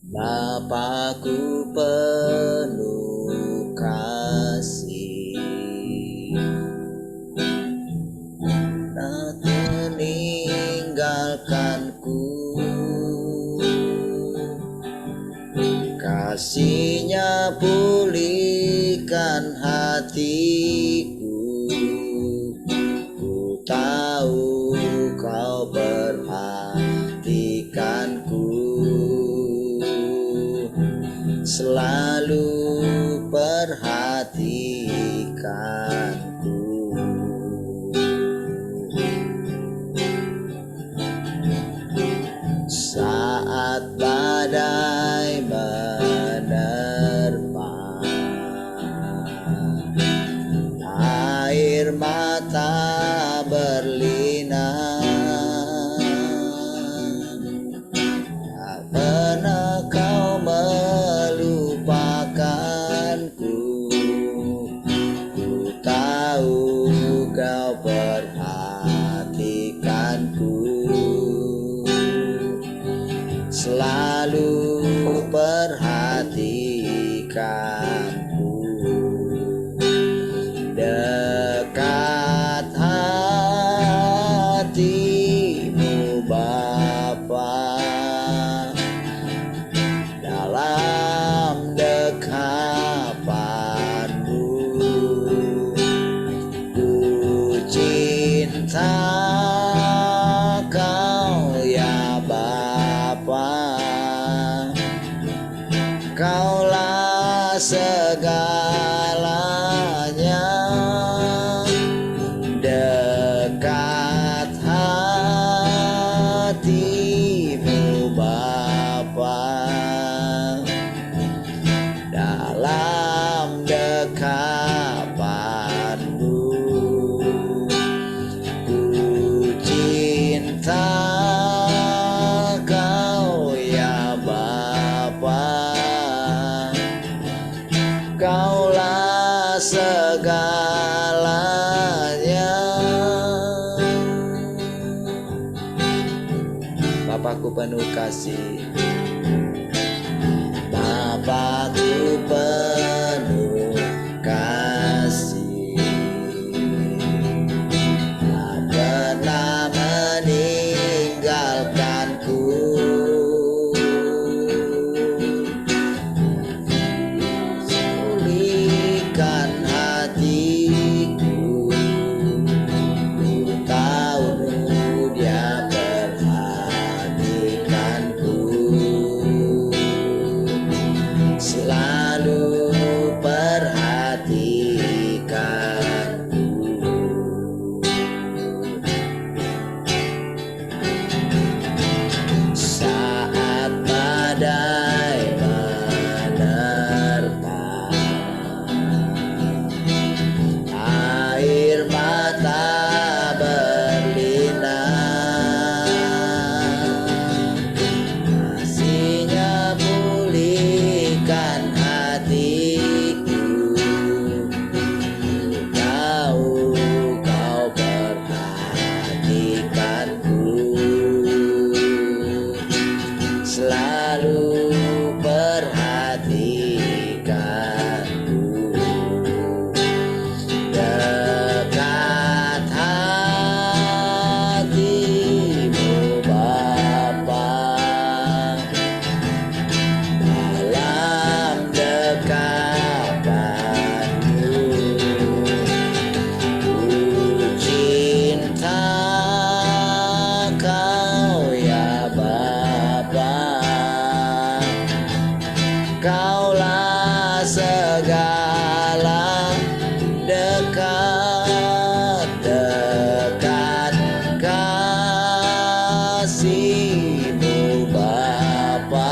Bapakku penuh kasih, tak meninggalkanku. Kasih-Nya pulihkan hatiku. Ku tahu Kau perhatikanku, selalu perhatikanku. Saat badai menerpa, air mata berlinang, tak pernah Kau melupakanku. Ku tahu Kau perhatikanku, selalu perhatikanku. Dekat hatimu Bapa, dalam dekapanmu ku cinta Kau ya Bapa. Kaulah segalanya, dekat hatimu Bapa, dalam dekapanmu ku cinta Kau ya Bapa. Kaulah segalanya. Bapakku penuh kasih, Bapakku penuh kasih, tak pernah meninggalkanku. Pulihkan hatiku, ku tahu Dia perhatikanku, selalu perhatikanku. Saat badai menerpa, air mata berlinang, kasih-Nya pulihkan hatiku. Ku tahu Kau perhatikanku, selalu perhatikanku. Dekat hatimu Bapa, dalam dekapanmu ku cinta Kau ya Bapa. Kaulah segala, dekat-dekat kasih-Mu Bapa,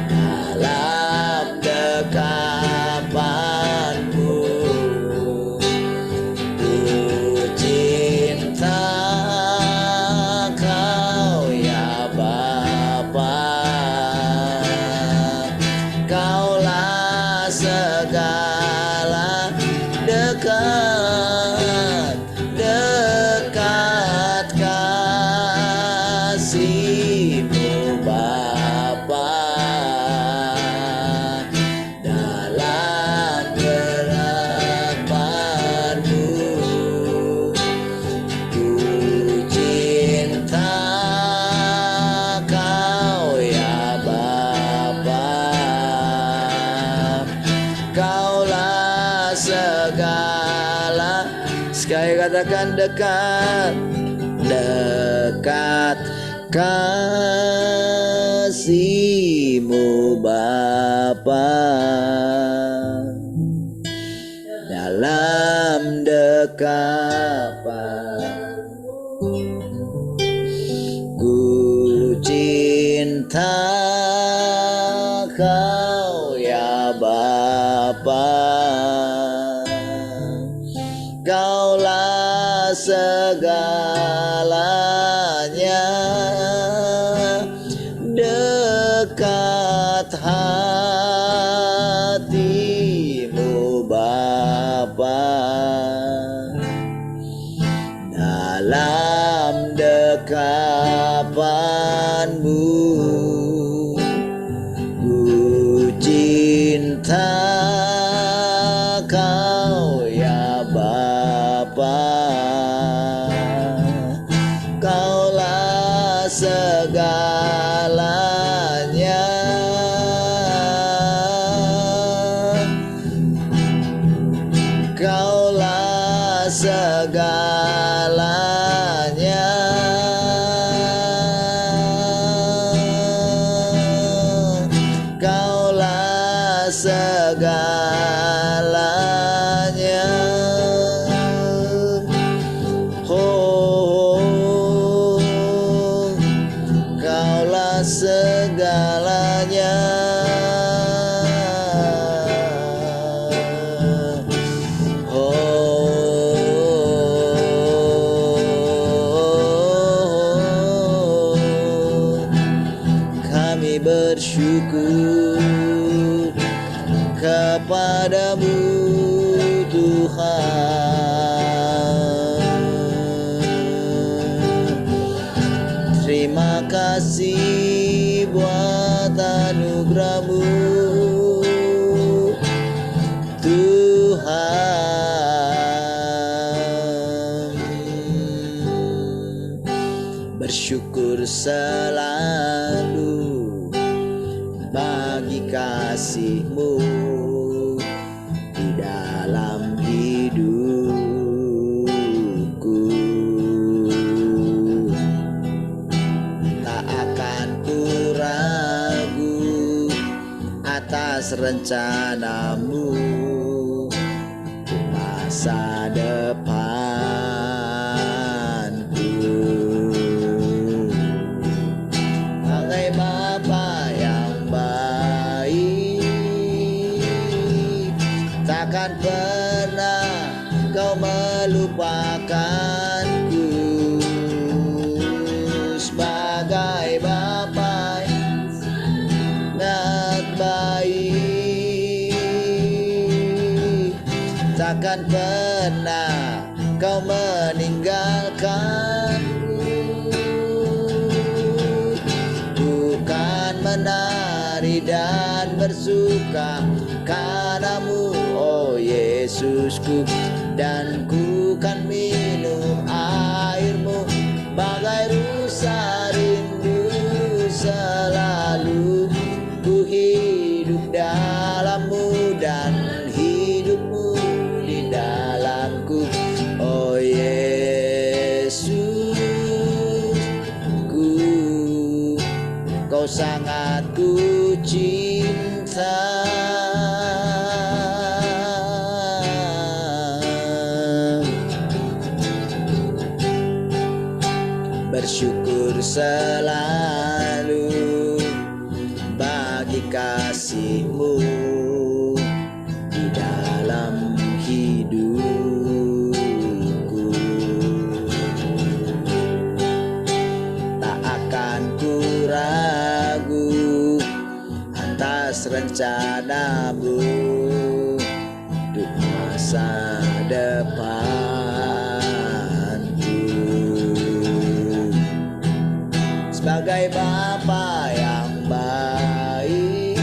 dalam dekapanmu ku cinta Kau ya Bapa. Kaulah segala, dekat-dekat kasih-Mu Bapa. segala. Sekali katakan dekat, dekat kasih-Mu Bapa. Dalam dekapan ku cinta Kau ya Bapa. Kaulah segalanya, dekat hati-Mu Bapa. Dalam dekapan-Mu ku cinta Kau ya Bapa. Kaulah segalanya, Kaulah segalanya. Kaulah segalanya. Oh, Kaulah segalanya. Kami bersyukur kepadamu Tuhan. Terima kasih buat anugerah-Mu Tuhan. Bersyukur selalu bagi kasih-Mu di dalam hidupku. Tak akan ku ragu atas rencana-Mu untuk masa depanku. Bagai Bapa yang baik, takkan pernah Kau melupakanku. Sebagai Bapa yang sangat baik, takkan pernah Kau meninggalkanku. Bukan menari dan bersuka karena-Mu, oh Yesusku, dan ku kan minum air-Mu bagai rusa rindu. Selalu ku hidup dalam-Mu dan hidup-Mu di dalamku, oh Yesusku. Kau sangat ku cinta. Bersyukur selalu bagi kasih-Mu di dalam hidupku. Tak akan ku ragu atas rencana-Mu untuk masa depanku. Sebagai Bapa yang baik,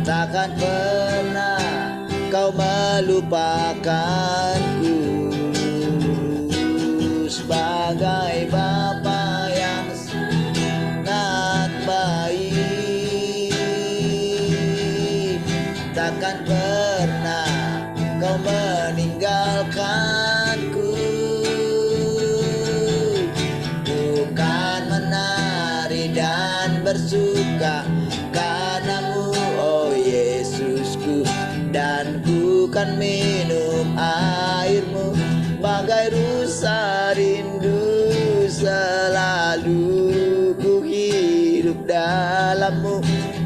takkan pernah Kau melupakanku. Sebagai Bapa yang sangat baik, takkan pernah pernah kau meninggalkanku. Bukan menari dan bersuka karenamu, oh Yesusku, dan ku kan minum airmu bagai rusa rindu. Selalu ku hidup dalammu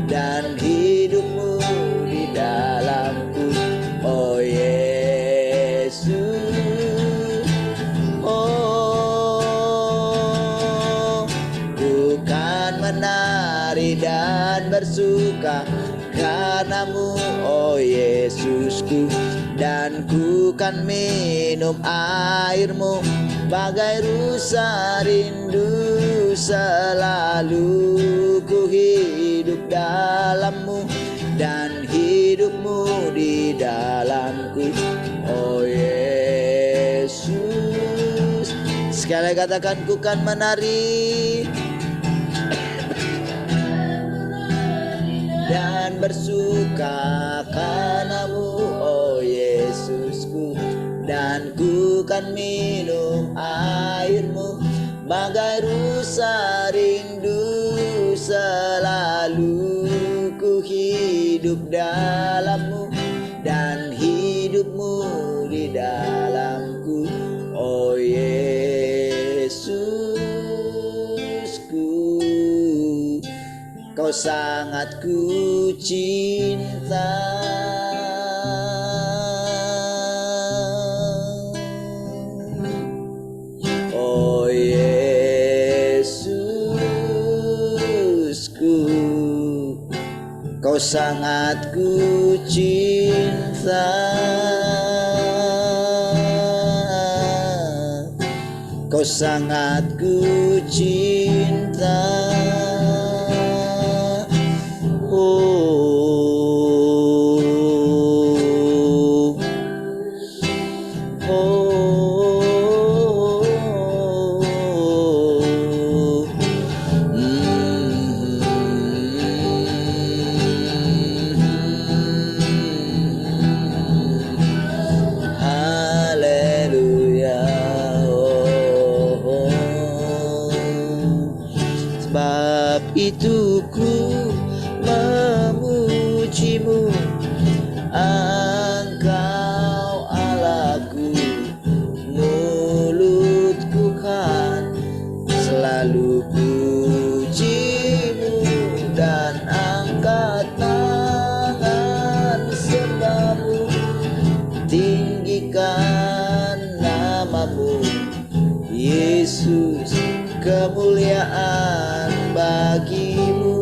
dan hidupmu di dalamku, oh Yesus. Oh, bukan menari dan bersuka karenamu, oh Yesusku, dan ku kan minum airmu bagai rusa rindu. Selalu ku hidup dalammu dan hidupmu di dalamku, oh Yesus. Sekali katakan, ku kan menari dan bersuka karenamu, oh Yesusku, dan ku kan minum airmu bagai rusa rindu. Selalu ku hidup dalammu dan hidupmu di dalamku, oh Yesusku. Kau sangat ku cinta, oh Yesusku. Kau sangat ku cinta, kau sangat ku cinta. Sebab itu ku memujimu, Engkau Allahku. Mulutku kan selalu pujimu dan angkat tangan sembahmu. Tinggikan namamu Yesus, kemuliaan bagimu.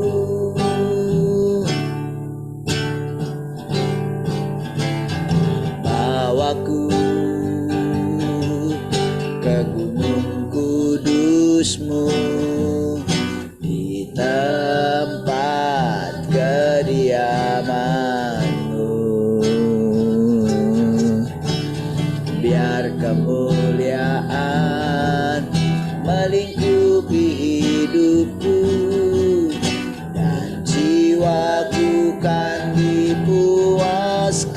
Bawaku ke gunung kudusmu, di tempat kediamanmu. Biar kemuliaan melingkupi hidupku dan jiwaku kan dipuaskan.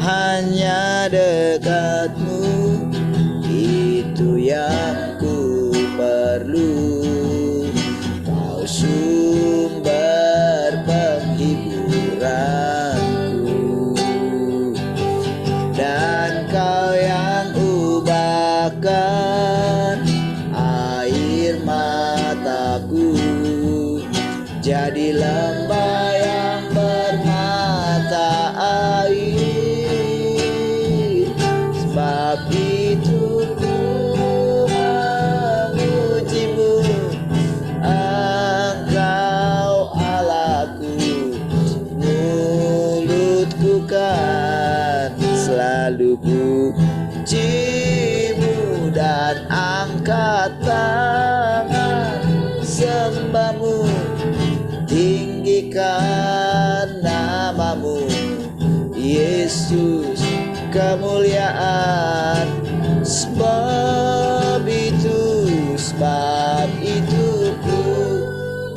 Hanya dekatmu itu yang ku perlu, Kau sumber penghiburanku, dan Kau yang ubahkan air mataku jadi lembah yang bermata air. Sebab itu ku memujimu, Engkau Allahku. Mulutku kan selalu pujimu dan angkat tangan sembahmu. Tinggikan namamu Yesus, kemuliaan. Sebab itu ku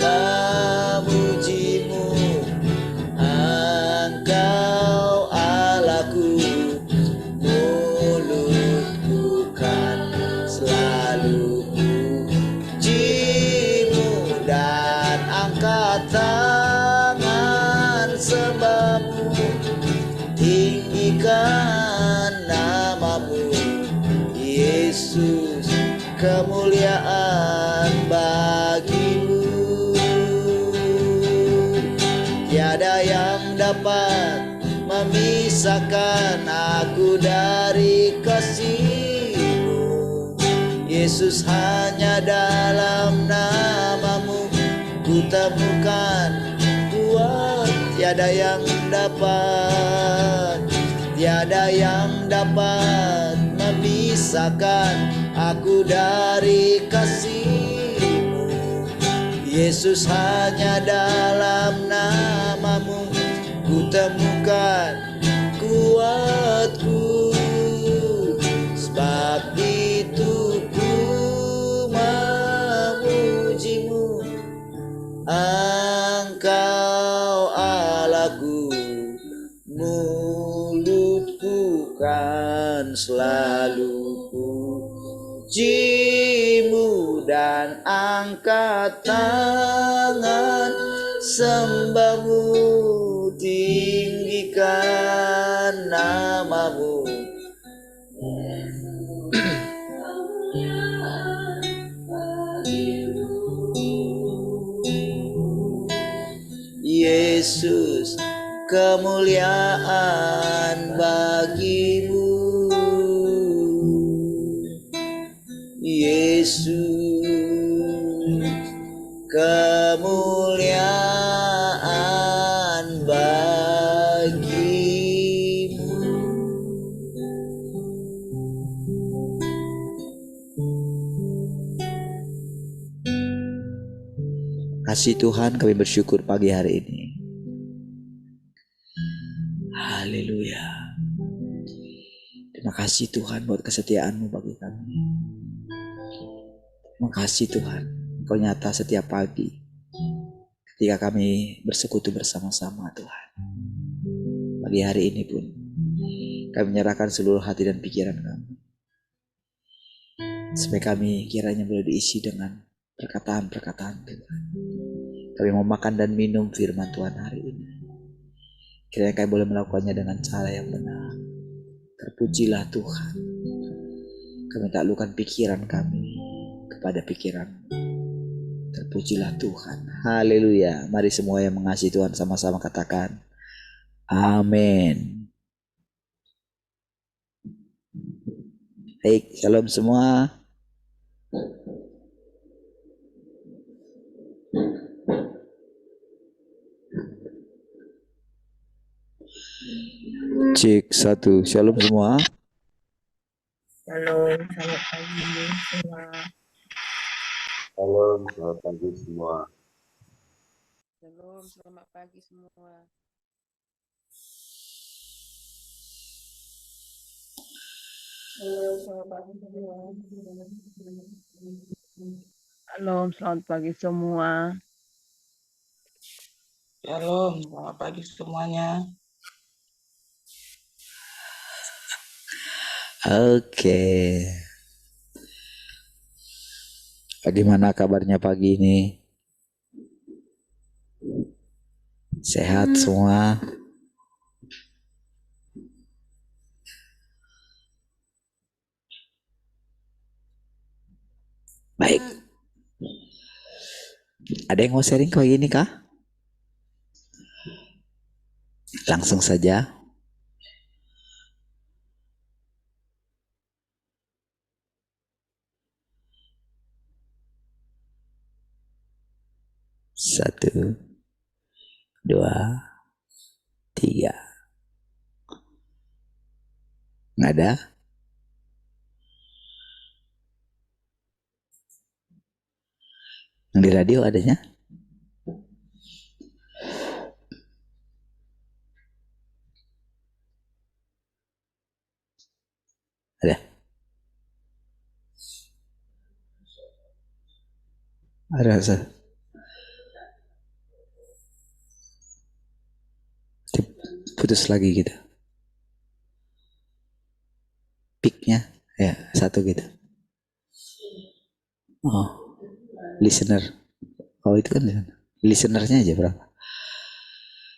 memujimu, sembahmu, tinggikan namamu, Yesus, kemuliaan bagimu. Tiada yang dapat memisahkan aku dari kasih-Mu, Yesus, hanya dalam namamu ku temukan kuat. Tiada yang dapat memisahkan aku dari kasih-Mu, Yesus, hanya dalam namamu ku temukan kuatku. Sebab itu ku memuji-Mu, Engkau Allahku, mulutku kan selalu puji-Mu dan angkat tangan sembahmu, tinggikan namamu. Yesus, kemuliaan bagimu, Yesus, kemuliaan bagimu. Kasih Tuhan, kami bersyukur pagi hari ini. Haleluya. Terima kasih Tuhan buat kesetiaan-Mu bagi kami. Terima kasih Tuhan, Engkau nyata setiap pagi ketika kami bersekutu bersama-sama Tuhan. Pagi hari ini pun kami menyerahkan seluruh hati dan pikiran kami, supaya kami kiranya boleh diisi dengan perkataan-perkataan Tuhan. Kami mau makan dan minum firman Tuhan hari ini. Kiranya kami boleh melakukannya dengan cara yang benar. Terpujilah Tuhan. Kami taklukkan pikiran kami kepada pikiran. Terpujilah Tuhan. Haleluya. Mari semua yang mengasihi Tuhan sama-sama katakan amin. Baik, shalom semua. Cek 1, shalom semua. Shalom, selamat pagi semua. Shalom, selamat pagi semua. Shalom, selamat pagi semua. Shalom, selamat pagi semua. Shalom, selamat pagi semuanya. Oke. Bagaimana kabarnya pagi ini? Sehat semua? Baik. Ada yang mau sharing pagi ini kah? Langsung saja. Satu, 2, 3. Nggak ada? Yang di radio adanya? Ada? Ada. Putus lagi gitu. Peak-nya ya 1 gitu. Oh, listener. Oh itu kan listenernya aja berapa?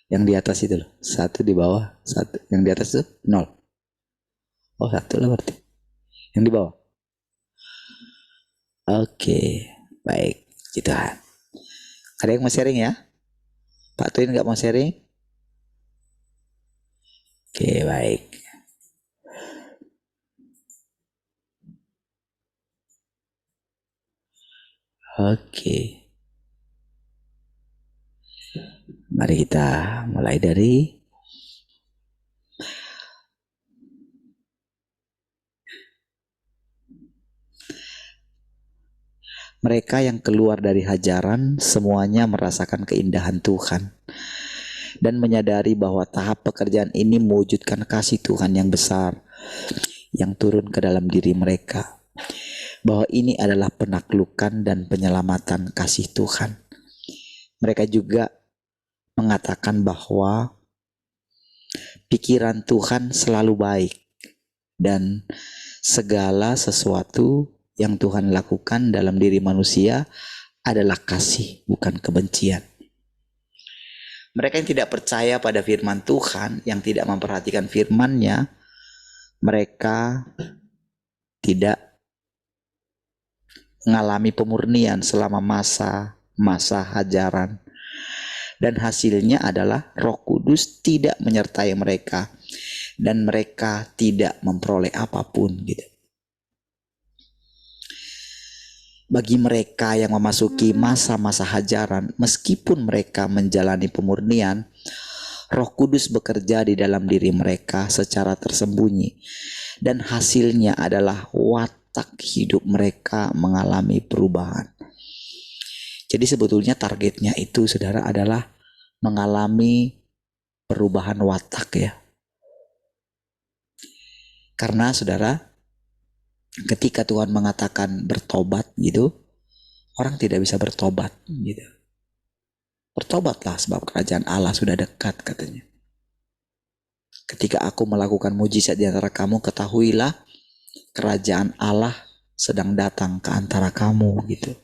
Yang di atas itu loh. 1 di bawah, 1. Yang di atas itu 0. Oh, 1 lah berarti. Yang di bawah. Oke, baik. Gitu. Ada yang mau sharing ya? Pak Twin nggak mau sharing? Oke, baik. Oke. Mari kita mulai dari mereka yang keluar dari hajaran semuanya merasakan keindahan Tuhan dan menyadari bahwa tahap pekerjaan ini mewujudkan kasih Tuhan yang besar yang turun ke dalam diri mereka. Bahwa ini adalah penaklukan dan penyelamatan kasih Tuhan. Mereka juga mengatakan bahwa pikiran Tuhan selalu baik dan segala sesuatu yang Tuhan lakukan dalam diri manusia adalah kasih, bukan kebencian. Mereka yang tidak percaya pada firman Tuhan, yang tidak memperhatikan firman-Nya, mereka tidak mengalami pemurnian selama masa hajaran. Dan hasilnya adalah Roh Kudus tidak menyertai mereka dan mereka tidak memperoleh apapun gitu. Bagi mereka yang memasuki masa-masa hajaran, meskipun mereka menjalani pemurnian, Roh Kudus bekerja di dalam diri mereka secara tersembunyi dan hasilnya adalah watak hidup mereka mengalami perubahan. Jadi sebetulnya targetnya itu saudara adalah mengalami perubahan watak ya. Karena saudara, ketika Tuhan mengatakan bertobat gitu, orang tidak bisa bertobat gitu. Bertobatlah sebab kerajaan Allah sudah dekat katanya. Ketika aku melakukan mujizat di antara kamu, ketahuilah kerajaan Allah sedang datang ke antara kamu gitu.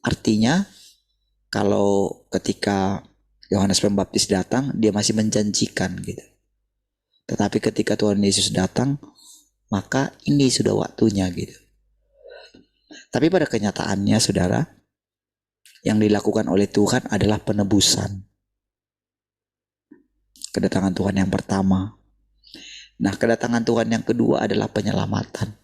Artinya kalau ketika Yohanes Pembaptis datang, dia masih menjanjikan gitu. Tetapi ketika Tuhan Yesus datang, maka ini sudah waktunya gitu. Tapi pada kenyataannya saudara, yang dilakukan oleh Tuhan adalah penebusan. Kedatangan Tuhan yang pertama. Nah, kedatangan Tuhan yang kedua adalah penyelamatan.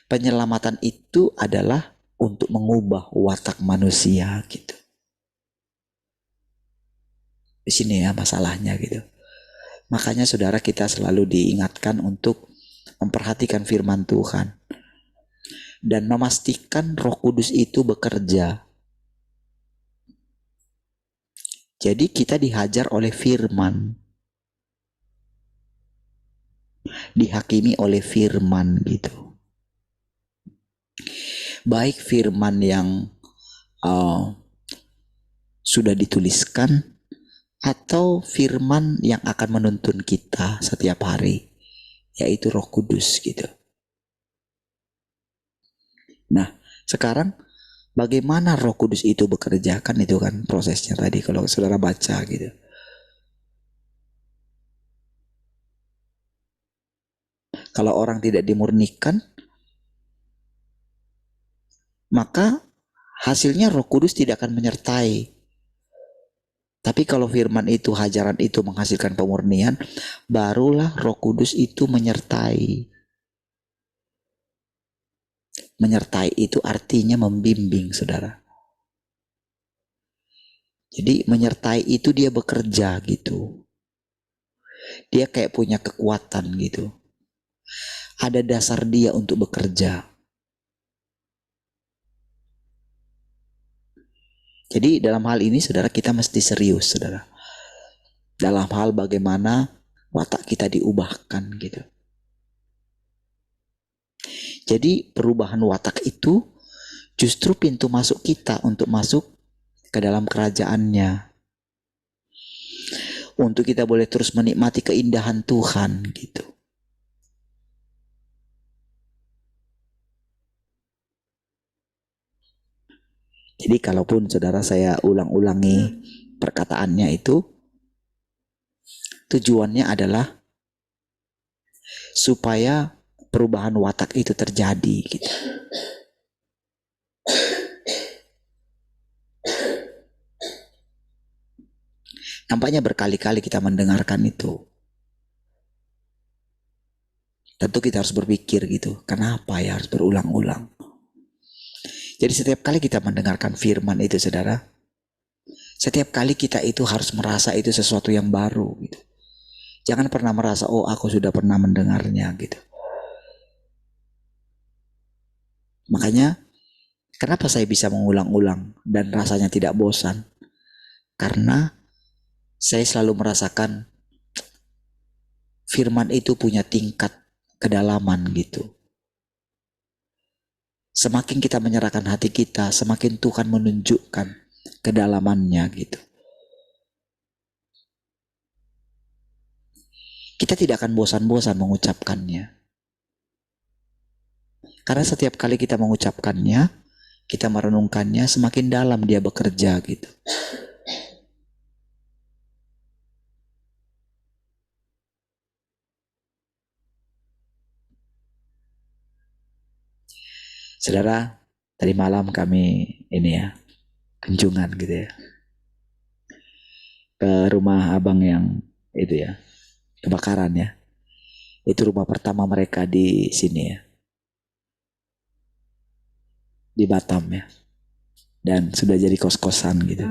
Penyelamatan itu adalah untuk mengubah watak manusia gitu. Di sini ya masalahnya gitu. Makanya saudara, kita selalu diingatkan untuk memperhatikan firman Tuhan dan memastikan Roh Kudus itu bekerja. Jadi kita dihajar oleh firman, dihakimi oleh firman gitu. Baik firman yang sudah dituliskan atau firman yang akan menuntun kita setiap hari, yaitu Roh Kudus gitu. Nah, sekarang bagaimana Roh Kudus itu bekerja? Kan itu kan prosesnya tadi kalau saudara baca gitu. Kalau orang tidak dimurnikan, maka hasilnya Roh Kudus tidak akan menyertai. Tapi kalau firman itu, hajaran itu menghasilkan pemurnian, barulah Roh Kudus itu menyertai. Menyertai itu artinya membimbing, saudara. Jadi menyertai itu dia bekerja gitu. Dia kayak punya kekuatan gitu. Ada dasar dia untuk bekerja. Jadi dalam hal ini saudara, kita mesti serius saudara. Dalam hal bagaimana watak kita diubahkan gitu. Jadi perubahan watak itu justru pintu masuk kita untuk masuk ke dalam kerajaannya. Untuk kita boleh terus menikmati keindahan Tuhan gitu. Jadi kalaupun saudara saya ulang-ulangi perkataannya itu, tujuannya adalah supaya perubahan watak itu terjadi gitu. Nampaknya berkali-kali kita mendengarkan itu. Tentu kita harus berpikir gitu, kenapa ya harus berulang-ulang? Jadi setiap kali kita mendengarkan firman itu saudara, setiap kali kita itu harus merasa itu sesuatu yang baru gitu. Jangan pernah merasa, oh aku sudah pernah mendengarnya gitu. Makanya kenapa saya bisa mengulang-ulang dan rasanya tidak bosan? Karena saya selalu merasakan firman itu punya tingkat kedalaman gitu. Semakin kita menyerahkan hati kita, semakin Tuhan menunjukkan kedalamannya gitu. Kita tidak akan bosan-bosan mengucapkannya. Karena setiap kali kita mengucapkannya, kita merenungkannya, semakin dalam dia bekerja gitu. Saudara, tadi malam kami ini ya, kunjungan gitu ya, ke rumah abang yang itu ya, kebakaran ya. Itu rumah pertama mereka di sini ya, di Batam ya, dan sudah jadi kos-kosan gitu.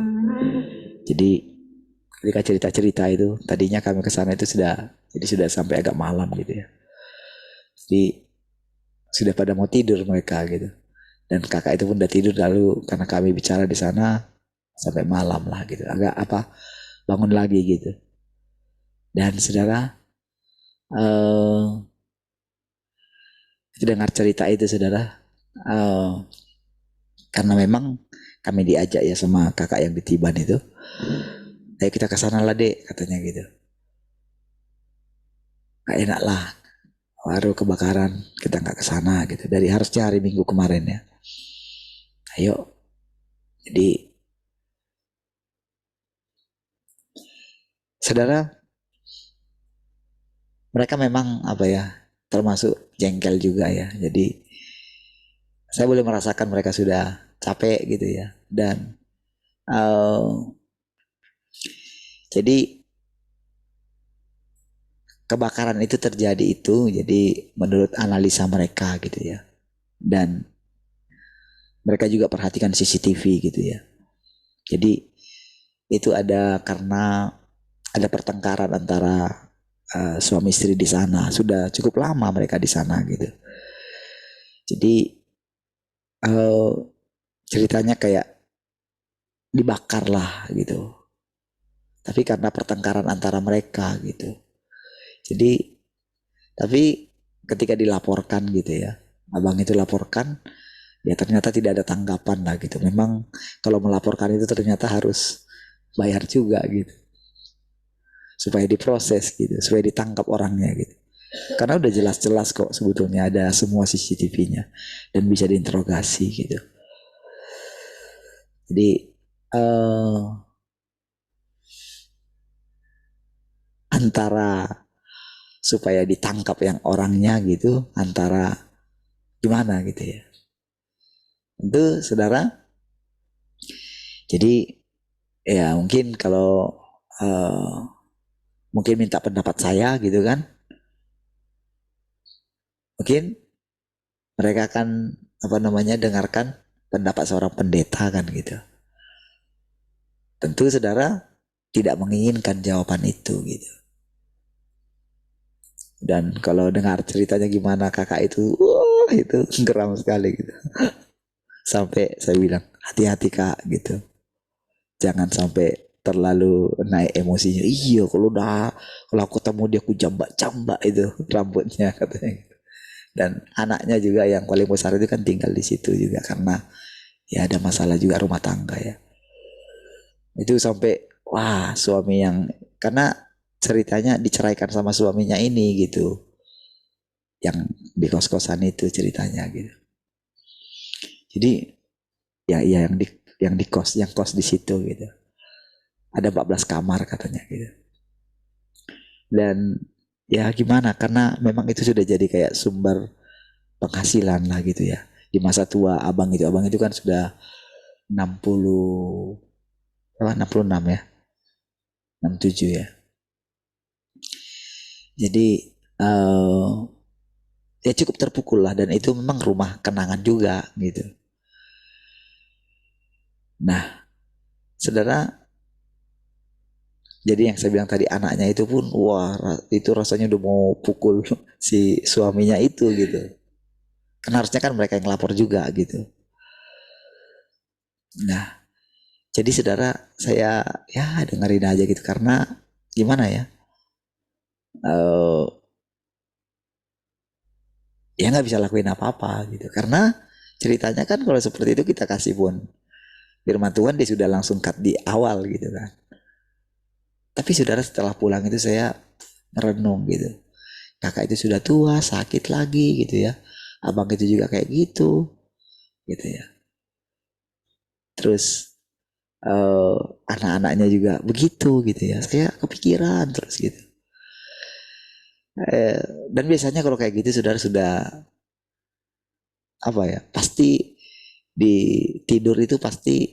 Jadi ketika cerita-cerita itu, tadinya kami ke sana itu sudah sampai agak malam gitu ya. Jadi sudah pada mau tidur mereka gitu. Dan kakak itu pun udah tidur, lalu karena kami bicara di sana sampai malam lah gitu. Agak bangun lagi gitu. Dan saudara, dengar cerita itu saudara, karena memang kami diajak ya sama kakak yang di Tiban itu, ayo kita ke sana lah dek, katanya gitu. Gak enak lah, baru kebakaran kita nggak ke sana gitu. Dari harusnya hari Minggu kemarin ya. Ayo, jadi saudara, mereka memang apa ya, termasuk jengkel juga ya. Jadi saya boleh merasakan mereka sudah capek gitu ya. Dan jadi kebakaran itu terjadi itu, jadi menurut analisa mereka gitu ya. Dan mereka juga perhatikan CCTV gitu ya. Jadi itu ada karena ada pertengkaran antara suami istri di sana. Sudah cukup lama mereka di sana gitu. Jadi ceritanya kayak dibakar lah gitu. Tapi karena pertengkaran antara mereka gitu. Jadi tapi ketika dilaporkan gitu ya, abang itu laporkan, ya ternyata tidak ada tanggapan lah gitu. Memang kalau melaporkan itu ternyata harus bayar juga gitu, supaya diproses gitu, supaya ditangkap orangnya gitu. Karena udah jelas-jelas kok sebetulnya ada semua CCTV-nya dan bisa diinterogasi gitu. Jadi antara supaya ditangkap yang orangnya gitu, antara gimana gitu ya. Itu saudara, jadi ya mungkin kalau mungkin minta pendapat saya gitu kan, mungkin mereka akan dengarkan pendapat seorang pendeta kan gitu. Tentu saudara tidak menginginkan jawaban itu gitu. Dan kalau dengar ceritanya gimana kakak itu, wah itu geram sekali gitu. Sampai saya bilang hati-hati kak gitu, jangan sampai terlalu naik emosinya. Iya kalau aku ketemu dia aku jambak-jambak itu rambutnya katanya. Dan anaknya juga yang paling besar itu kan tinggal di situ juga karena ya ada masalah juga rumah tangga ya. Itu sampai wah suami yang, karena ceritanya diceraikan sama suaminya ini gitu, yang di kos-kosan itu ceritanya gitu. Jadi ya yang yang kos di situ gitu. Ada 14 kamar katanya gitu. Dan ya gimana, karena memang itu sudah jadi kayak sumber penghasilan lah gitu ya. Di masa tua abang itu kan sudah 60 66 ya, 67 ya. Jadi ya cukup terpukul lah, dan itu memang rumah kenangan juga gitu. Nah, saudara, jadi yang saya bilang tadi, anaknya itu pun wah, itu rasanya udah mau pukul si suaminya itu gitu. Kan harusnya kan mereka yang lapor juga gitu. Nah, jadi saudara, saya ya dengerin aja gitu, karena gimana ya, ya nggak bisa lakuin apa-apa gitu. Karena ceritanya kan kalau seperti itu kita kasih pun firman Tuhan, dia sudah langsung cut di awal gitu kan. Tapi saudara, setelah pulang itu saya merenung gitu. Kakak itu sudah tua, sakit lagi gitu ya. Abang itu juga kayak gitu ya. Terus anak-anaknya juga begitu gitu ya. Saya kepikiran terus gitu. Dan biasanya kalau kayak gitu saudara sudah apa ya, pasti di tidur itu pasti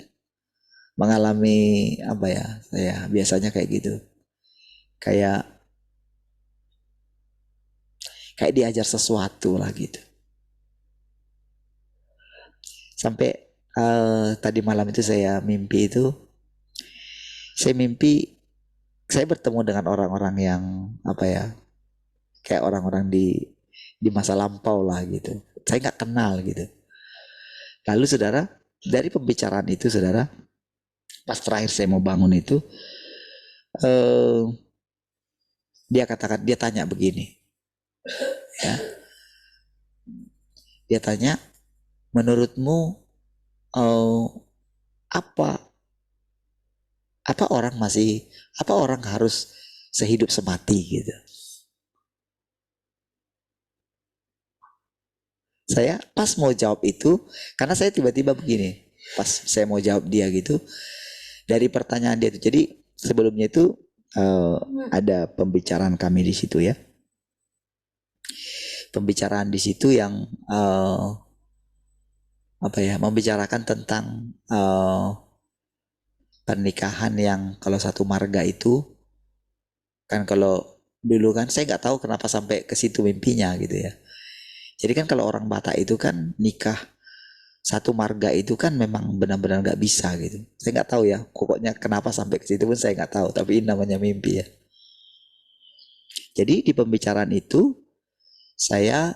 mengalami apa ya, saya biasanya kayak gitu, kayak diajar sesuatu lah gitu. Sampai tadi malam itu saya mimpi saya bertemu dengan orang-orang yang apa ya, kayak orang-orang di masa lampau lah gitu. Saya nggak kenal gitu. Lalu saudara, dari pembicaraan itu saudara, pas terakhir saya mau bangun itu, eh, dia tanya begini, ya, dia tanya, menurutmu apa apa orang harus sehidup semati gitu. Saya pas mau jawab itu, karena saya tiba-tiba begini, pas saya mau jawab dia gitu, dari pertanyaan dia itu. Jadi sebelumnya itu ada pembicaraan kami di situ ya. Pembicaraan di situ yang apa ya, membicarakan tentang pernikahan yang kalau satu marga itu kan, kalau dulu kan saya nggak tahu kenapa sampai ke situ mimpinya gitu ya. Jadi kan kalau orang Batak itu kan nikah satu marga itu kan memang benar-benar nggak bisa gitu. Saya nggak tahu ya, pokoknya kenapa sampai ke situ pun saya nggak tahu. Tapi ini namanya mimpi ya. Jadi di pembicaraan itu saya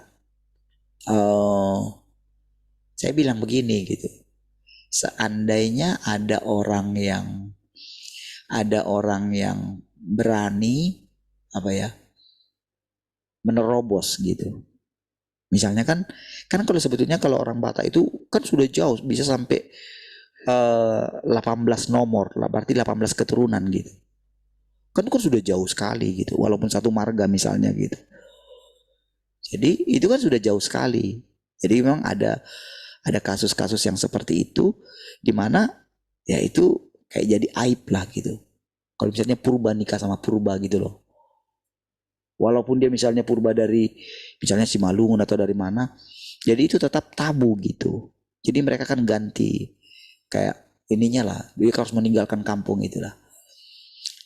saya bilang begini gitu. Seandainya ada orang yang berani apa ya, menerobos gitu. Misalnya kan kalau sebetulnya kalau orang Batak itu kan sudah jauh, bisa sampai 18 nomor lah, berarti 18 keturunan gitu. Kan sudah jauh sekali gitu, walaupun satu marga misalnya gitu. Jadi itu kan sudah jauh sekali. Jadi memang ada kasus-kasus yang seperti itu, di mana ya itu kayak jadi aib lah gitu. Kalau misalnya purba nikah sama purba gitu loh. Walaupun dia misalnya purba dari misalnya Simalungun atau dari mana, jadi itu tetap tabu gitu. Jadi mereka kan ganti kayak ininya lah, dia harus meninggalkan kampung itulah.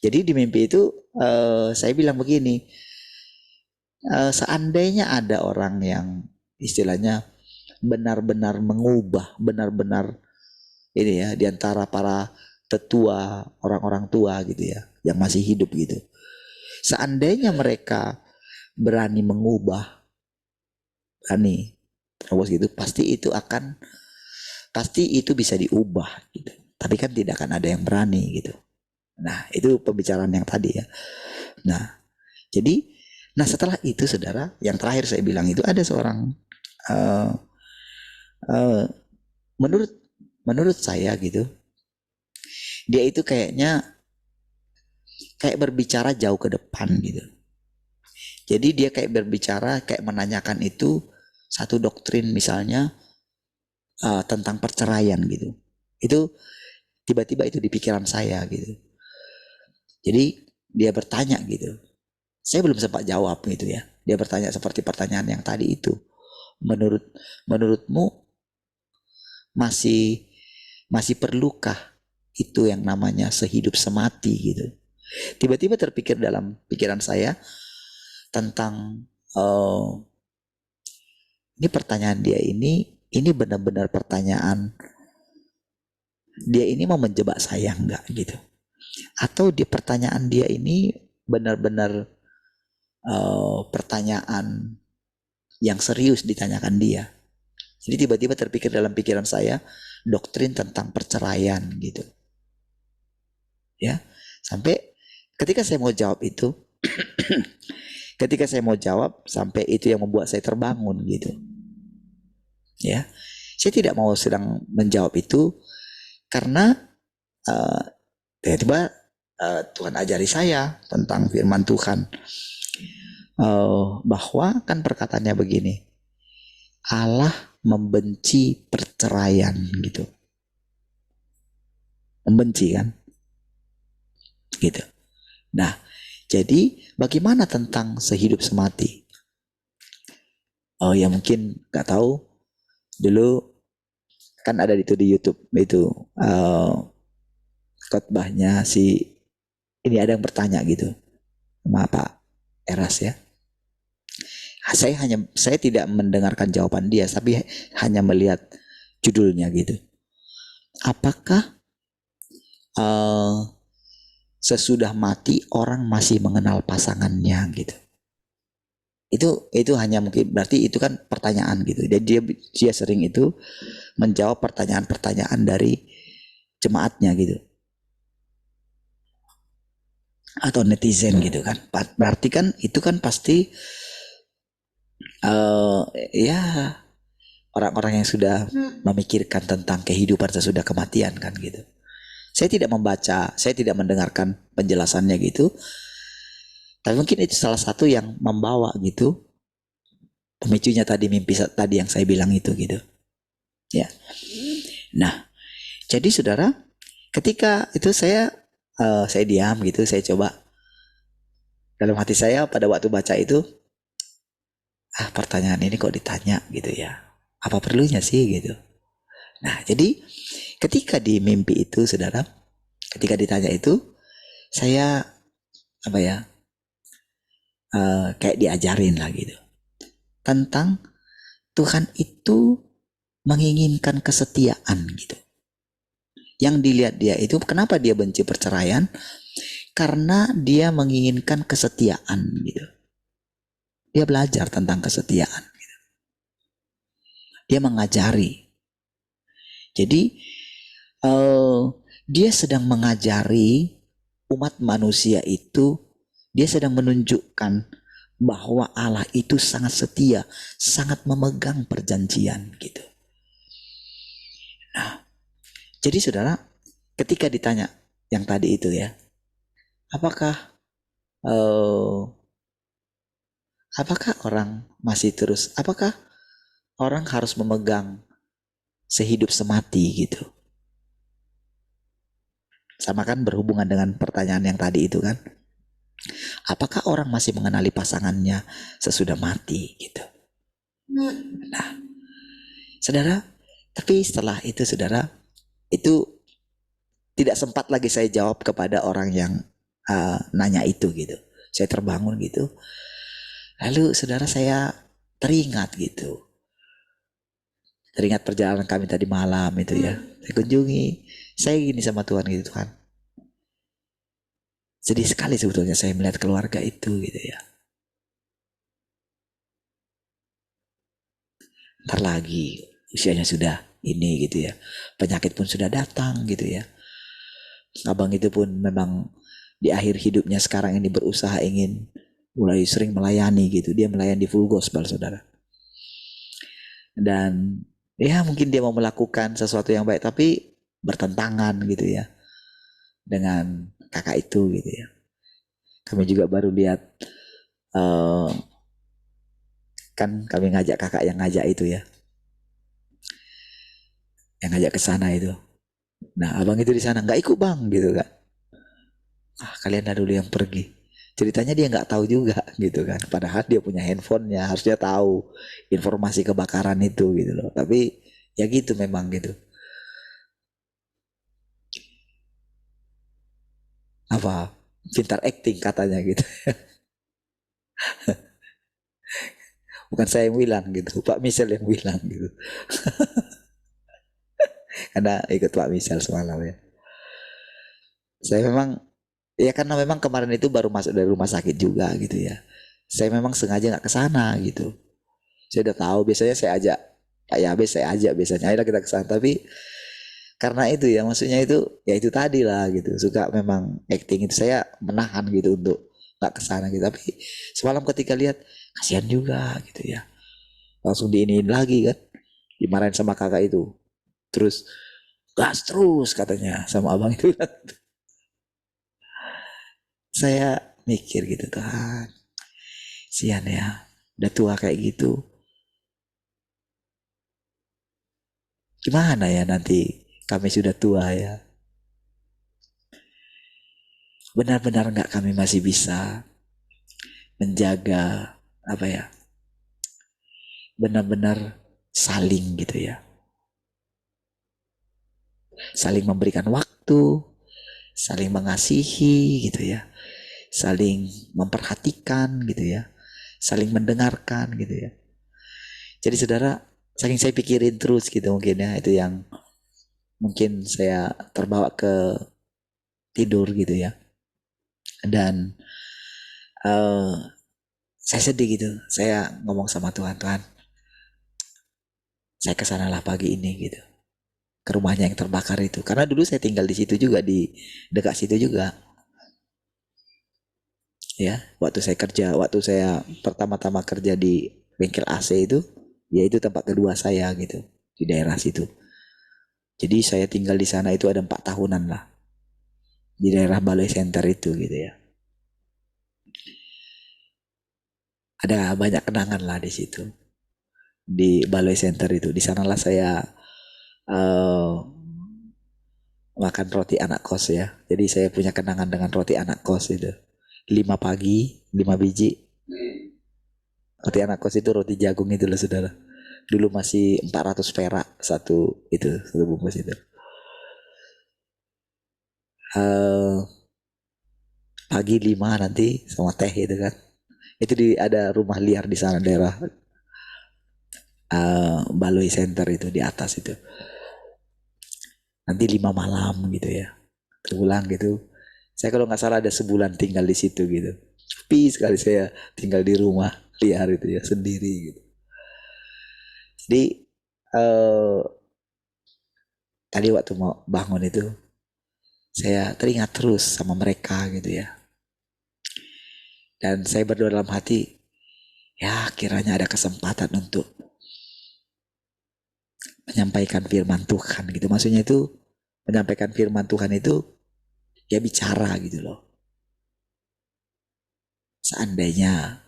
Jadi di mimpi itu saya bilang begini, seandainya ada orang yang istilahnya benar-benar mengubah, benar-benar ini ya, diantara para tetua, orang-orang tua gitu ya, yang masih hidup gitu. Seandainya mereka berani mengubah, berani terus gitu, pasti itu bisa diubah gitu. Tapi kan tidak akan ada yang berani gitu. Nah, itu pembicaraan yang tadi ya. Nah, jadi setelah itu saudara, yang terakhir saya bilang itu ada seorang menurut saya gitu, dia itu kayak berbicara jauh ke depan gitu. Jadi dia kayak berbicara, kayak menanyakan itu satu doktrin misalnya tentang perceraian gitu. Itu Tiba-tiba itu di pikiran saya gitu. Jadi dia bertanya gitu. Saya belum sempat jawab gitu ya. Dia bertanya seperti pertanyaan yang tadi itu. Menurutmu masih perlukah itu yang namanya sehidup semati gitu. Tiba-tiba terpikir dalam pikiran saya tentang ini pertanyaan dia ini benar-benar pertanyaan dia ini mau menjebak saya enggak gitu. Atau di pertanyaan dia ini benar-benar pertanyaan yang serius ditanyakan dia. Jadi tiba-tiba terpikir dalam pikiran saya doktrin tentang perceraian gitu. Ya, sampai ketika saya mau jawab itu, ketika saya mau jawab sampai itu yang membuat saya terbangun gitu. Ya, saya tidak mau sedang menjawab itu karena tiba-tiba Tuhan ajari saya tentang firman Tuhan bahwa kan perkataannya begini, Allah membenci perceraian gitu, membenci kan, gitu. Nah, jadi bagaimana tentang sehidup semati? Oh ya mungkin nggak tahu dulu kan ada itu di YouTube itu khotbahnya si ini ada yang bertanya gitu sama Pak Eras ya. Saya tidak mendengarkan jawaban dia, tapi hanya melihat judulnya gitu. Apakah sesudah mati orang masih mengenal pasangannya gitu? Itu hanya mungkin berarti itu kan pertanyaan gitu. Dan dia sering itu menjawab pertanyaan-pertanyaan dari jemaatnya gitu. Atau netizen gitu kan. Berarti kan itu kan pasti ya orang-orang yang sudah memikirkan tentang kehidupan sesudah kematian kan gitu. Saya tidak membaca, saya tidak mendengarkan penjelasannya gitu. Tapi mungkin itu salah satu yang membawa gitu. Pemicunya tadi mimpi tadi yang saya bilang itu gitu. Ya. Nah, jadi saudara, ketika itu saya diam gitu, saya coba dalam hati saya pada waktu baca itu, pertanyaan ini kok ditanya gitu ya. Apa perlunya sih gitu. Nah, jadi ketika di mimpi itu saudara, ketika ditanya itu, saya apa ya, kayak diajarin lah gitu. Tentang Tuhan itu menginginkan kesetiaan gitu. Yang dilihat dia itu, kenapa dia benci perceraian? Karena dia menginginkan kesetiaan gitu. Dia belajar tentang kesetiaan gitu. Dia mengajari. Jadi dia sedang mengajari umat manusia itu, dia sedang menunjukkan bahwa Allah itu sangat setia, sangat memegang perjanjian gitu. Nah, jadi saudara, ketika ditanya yang tadi itu ya, apakah orang masih terus, apakah orang harus memegang sehidup semati gitu? Sama kan berhubungan dengan pertanyaan yang tadi itu kan. Apakah orang masih mengenali pasangannya sesudah mati gitu? Nah, saudara, tapi setelah itu saudara, itu tidak sempat lagi saya jawab kepada orang yang nanya itu gitu. Saya terbangun gitu. Lalu saudara saya teringat gitu. Teringat perjalanan kami tadi malam itu ya. Saya kunjungi. Saya gini sama Tuhan gitu, Tuhan. Sedih sekali sebetulnya saya melihat keluarga itu gitu ya. Ntar lagi usianya sudah ini gitu ya. Penyakit pun sudah datang gitu ya. Abang itu pun memang di akhir hidupnya sekarang ini berusaha ingin mulai sering melayani gitu. Dia melayani full gospel saudara. Dan ya mungkin dia mau melakukan sesuatu yang baik tapi bertentangan gitu ya dengan kakak itu gitu ya. Kami juga baru lihat kan kami ngajak kakak yang ngajak itu ya, yang ngajak ke sana itu. Nah abang itu di sana nggak ikut bang gitu kan. Ah kalian dah dulu yang pergi. Ceritanya dia nggak tahu juga gitu kan. Padahal dia punya handphonenya, harusnya tahu informasi kebakaran itu gitu loh. Tapi ya gitu memang gitu. Apa? Pintar acting katanya gitu. Bukan saya yang bilang gitu, Pak Misel yang bilang gitu. Karena ikut Pak Misel semalam ya. Saya memang ya karena memang kemarin itu baru masuk dari rumah sakit juga gitu ya. Saya memang sengaja nggak ke sana gitu. Saya udah tahu biasanya saya ajak Pak Yabes, saya ajak biasanya ayolah kita ke sana, tapi karena itu ya maksudnya itu ya itu tadi lah gitu, suka memang acting itu, saya menahan gitu untuk nggak ke sana gitu. Tapi semalam ketika lihat kasihan juga gitu ya, langsung diiniin lagi kan, dimarahin sama kakak itu, terus gas terus katanya sama abang itu. Saya mikir gitu, Tuhan sian ya, udah tua kayak gitu, gimana ya nanti kami sudah tua ya, benar-benar nggak kami masih bisa menjaga apa ya, benar-benar saling gitu ya, saling memberikan waktu, saling mengasihi gitu ya, saling memperhatikan gitu ya, saling mendengarkan gitu ya. Jadi saudara, saking saya pikirin terus gitu mungkin ya, itu yang mungkin saya terbawa ke tidur gitu ya. Dan uh, saya sedih gitu, saya ngomong sama Tuhan, Tuhan saya kesanalah pagi ini gitu, ke rumahnya yang terbakar itu, karena dulu saya tinggal di situ juga, di dekat situ juga ya. Waktu saya pertama-tama kerja di bengkel AC itu, ya itu tempat kedua saya gitu, di daerah situ. Jadi saya tinggal di sana itu ada 4 tahunan lah, di daerah Balai Center itu gitu ya. Ada banyak kenangan lah di situ, di Balai Center itu. Di sanalah saya uh, makan roti anak kos ya. Jadi saya punya kenangan dengan roti anak kos itu. 5 pagi, 5 biji. Roti anak kos itu roti jagung itu loh saudara. Dulu masih 400 perak satu bungkus itu. Uh, Pagi 5 nanti sama teh itu kan. Itu ada rumah liar di sana, daerah Baloi Center itu di atas itu. Nanti 5 malam gitu ya. Terulang gitu. Saya kalau nggak salah ada sebulan tinggal di situ gitu. Sepi sekali saya tinggal di rumah liar itu ya, sendiri gitu. Jadi uh, tadi waktu mau bangun itu saya teringat terus sama mereka gitu ya. Dan saya berdoa dalam hati, ya kiranya ada kesempatan untuk menyampaikan firman Tuhan gitu. Maksudnya itu menyampaikan firman Tuhan itu ya bicara gitu loh. Seandainya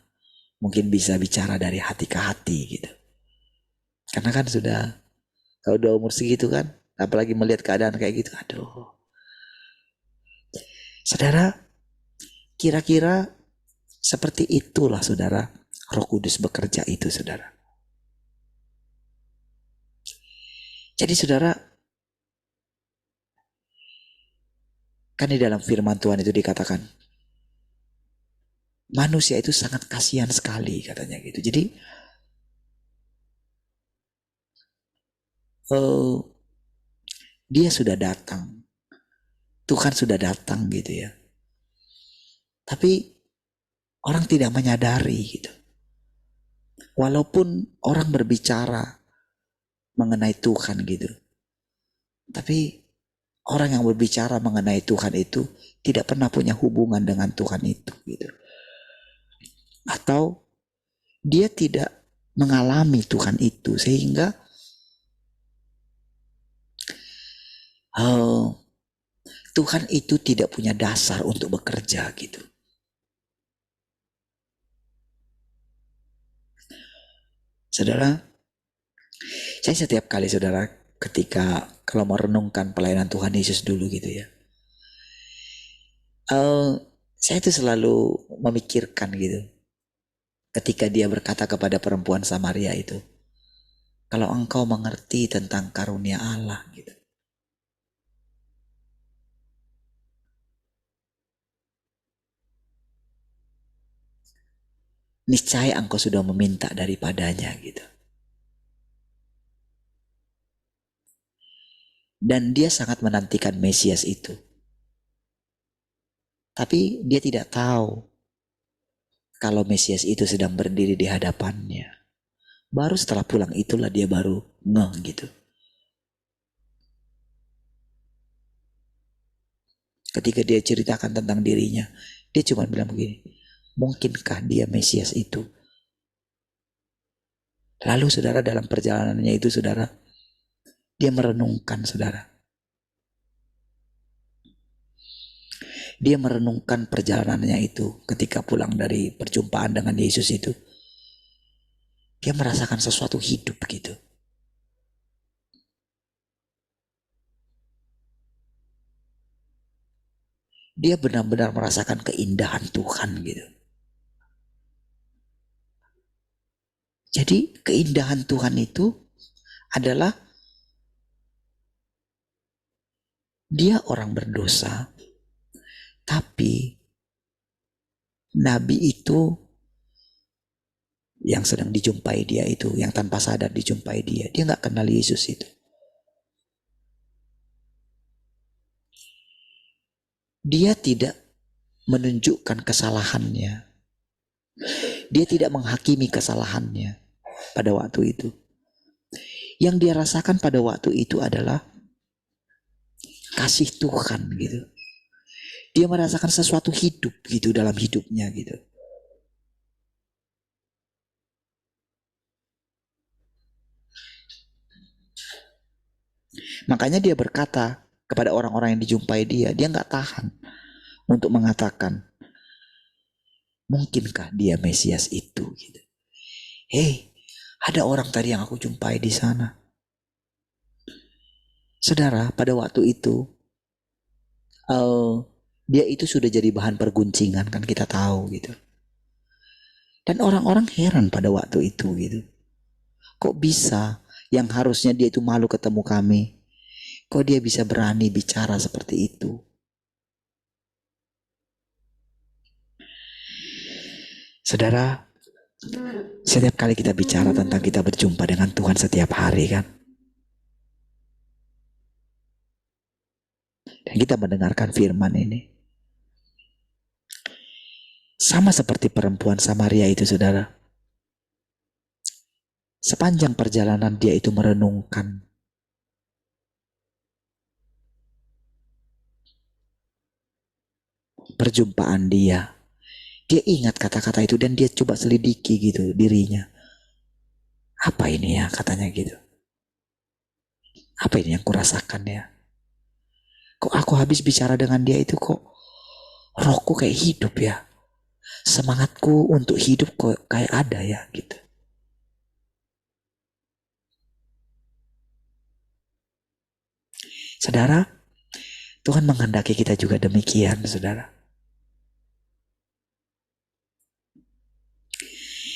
mungkin bisa bicara dari hati ke hati gitu. Karena kan sudah, kalau udah umur segitu kan, apalagi melihat keadaan kayak gitu, aduh. Saudara, kira-kira seperti itulah saudara, Roh Kudus bekerja itu saudara. Jadi saudara, kan di dalam firman Tuhan itu dikatakan, manusia itu sangat kasihan sekali katanya gitu. Jadi dia sudah datang, Tuhan sudah datang gitu ya. Tapi orang tidak menyadari gitu. Walaupun orang berbicara mengenai Tuhan gitu, tapi orang yang berbicara mengenai Tuhan itu tidak pernah punya hubungan dengan Tuhan itu gitu. Atau dia tidak mengalami Tuhan itu, sehingga Tuhan itu tidak punya dasar untuk bekerja gitu. Saudara, saya setiap kali saudara ketika kalau merenungkan pelayanan Tuhan Yesus dulu gitu ya. Saya itu selalu memikirkan gitu. Ketika dia berkata kepada perempuan Samaria itu, kalau engkau mengerti tentang karunia Allah gitu. Niscaya engkau sudah meminta daripadanya gitu. Dan dia sangat menantikan Mesias itu. Tapi dia tidak tahu kalau Mesias itu sedang berdiri di hadapannya. Baru setelah pulang itulah dia baru ngeh gitu. Ketika dia ceritakan tentang dirinya, dia cuma bilang begini, mungkinkah dia Mesias itu? Lalu saudara dalam perjalanannya itu saudara, dia merenungkan saudara. Dia merenungkan perjalanannya itu ketika pulang dari perjumpaan dengan Yesus itu. Dia merasakan sesuatu hidup gitu. Dia benar-benar merasakan keindahan Tuhan gitu. Jadi keindahan Tuhan itu adalah dia orang berdosa, tapi Nabi itu yang sedang dijumpai dia itu, yang tanpa sadar dijumpai dia gak kenal Yesus itu. Dia tidak menunjukkan kesalahannya. Dia tidak menghakimi kesalahannya pada waktu itu. Yang dia rasakan pada waktu itu adalah kasih Tuhan gitu. Dia merasakan sesuatu hidup gitu dalam hidupnya gitu. Makanya dia berkata kepada orang-orang yang dijumpai dia gak tahan untuk mengatakan, mungkinkah dia Mesias itu gitu. Hei, ada orang tadi yang aku jumpai di sana. Saudara, pada waktu itu dia itu sudah jadi bahan perguncingan kan, kita tahu gitu. Dan orang-orang heran pada waktu itu gitu. Kok bisa yang harusnya dia itu malu ketemu kami, kok dia bisa berani bicara seperti itu? Saudara, setiap kali kita bicara tentang kita berjumpa dengan Tuhan setiap hari kan, dan kita mendengarkan firman ini, sama seperti perempuan Samaria itu saudara, sepanjang perjalanan dia itu merenungkan perjumpaan dia ingat kata-kata itu dan dia coba selidiki gitu dirinya. Apa ini ya katanya gitu. Apa ini yang kurasakan ya? Kok aku habis bicara dengan dia itu kok rohku kayak hidup ya. Semangatku untuk hidup kok kayak ada ya gitu. Saudara, Tuhan menghendaki kita juga demikian saudara.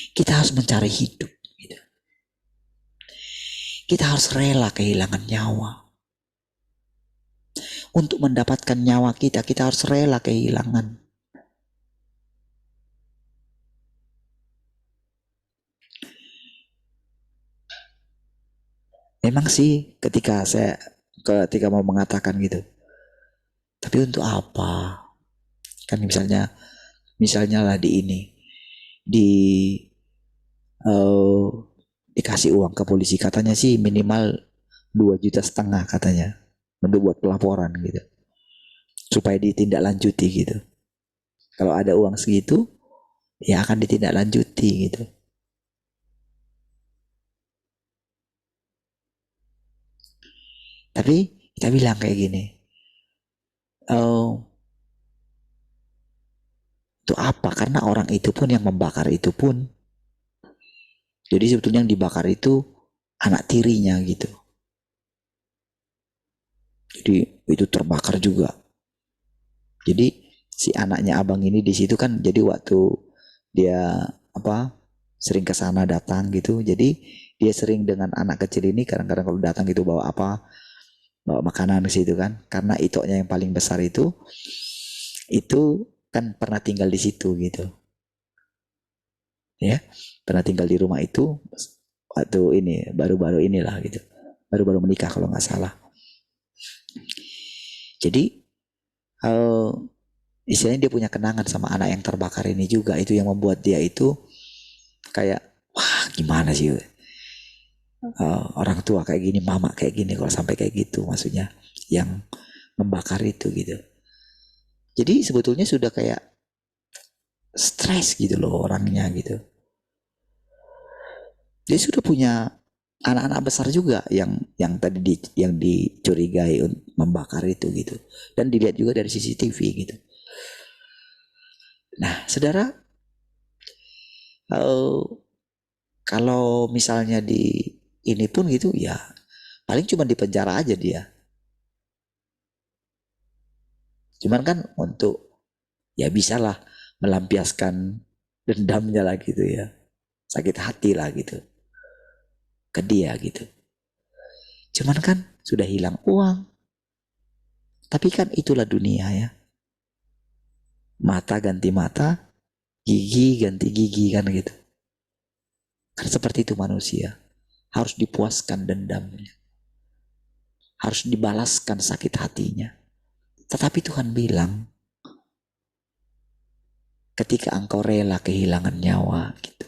Kita harus mencari hidup gitu. Kita harus rela kehilangan nyawa. Untuk mendapatkan nyawa kita harus rela kehilangan. Memang sih ketika mau mengatakan gitu, tapi untuk apa? Kan misalnya lah dikasih uang ke polisi, katanya sih minimal 2,5 juta katanya untuk buat pelaporan gitu, supaya ditindaklanjuti gitu. Kalau ada uang segitu ya akan ditindaklanjuti gitu. Tapi kita bilang kayak gini, itu apa? Karena orang itu pun yang membakar itu pun, jadi sebetulnya yang dibakar itu anak tirinya gitu. Jadi itu terbakar juga. Jadi si anaknya abang ini di situ kan, jadi waktu dia sering ke sana datang gitu. Jadi dia sering dengan anak kecil ini kadang-kadang kalau datang gitu bawa makanan ke situ kan. Karena itoknya yang paling besar itu kan pernah tinggal di situ gitu. Ya, pernah tinggal di rumah itu waktu ini baru-baru inilah gitu. Baru-baru menikah kalau nggak salah. Jadi istilahnya dia punya kenangan sama anak yang terbakar ini juga. Itu yang membuat dia itu kayak, wah gimana sih orang tua kayak gini, mama kayak gini kalau sampai kayak gitu, maksudnya yang membakar itu gitu. Jadi sebetulnya sudah kayak stres gitu loh orangnya gitu. Dia sudah punya anak-anak besar juga yang tadi yang dicurigai membakar itu gitu. Dan dilihat juga dari CCTV gitu. Nah, saudara, kalau misalnya di ini pun gitu ya, paling cuma di penjara aja dia. Cuman kan untuk ya bisalah melampiaskan dendamnya lah gitu ya, sakit hati lah gitu ke dia gitu. Cuman kan sudah hilang uang. Tapi kan itulah dunia ya. Mata ganti mata, gigi ganti gigi kan gitu. Kan seperti itu manusia. Harus dipuaskan dendamnya. Harus dibalaskan sakit hatinya. Tetapi Tuhan bilang, ketika engkau rela kehilangan nyawa gitu.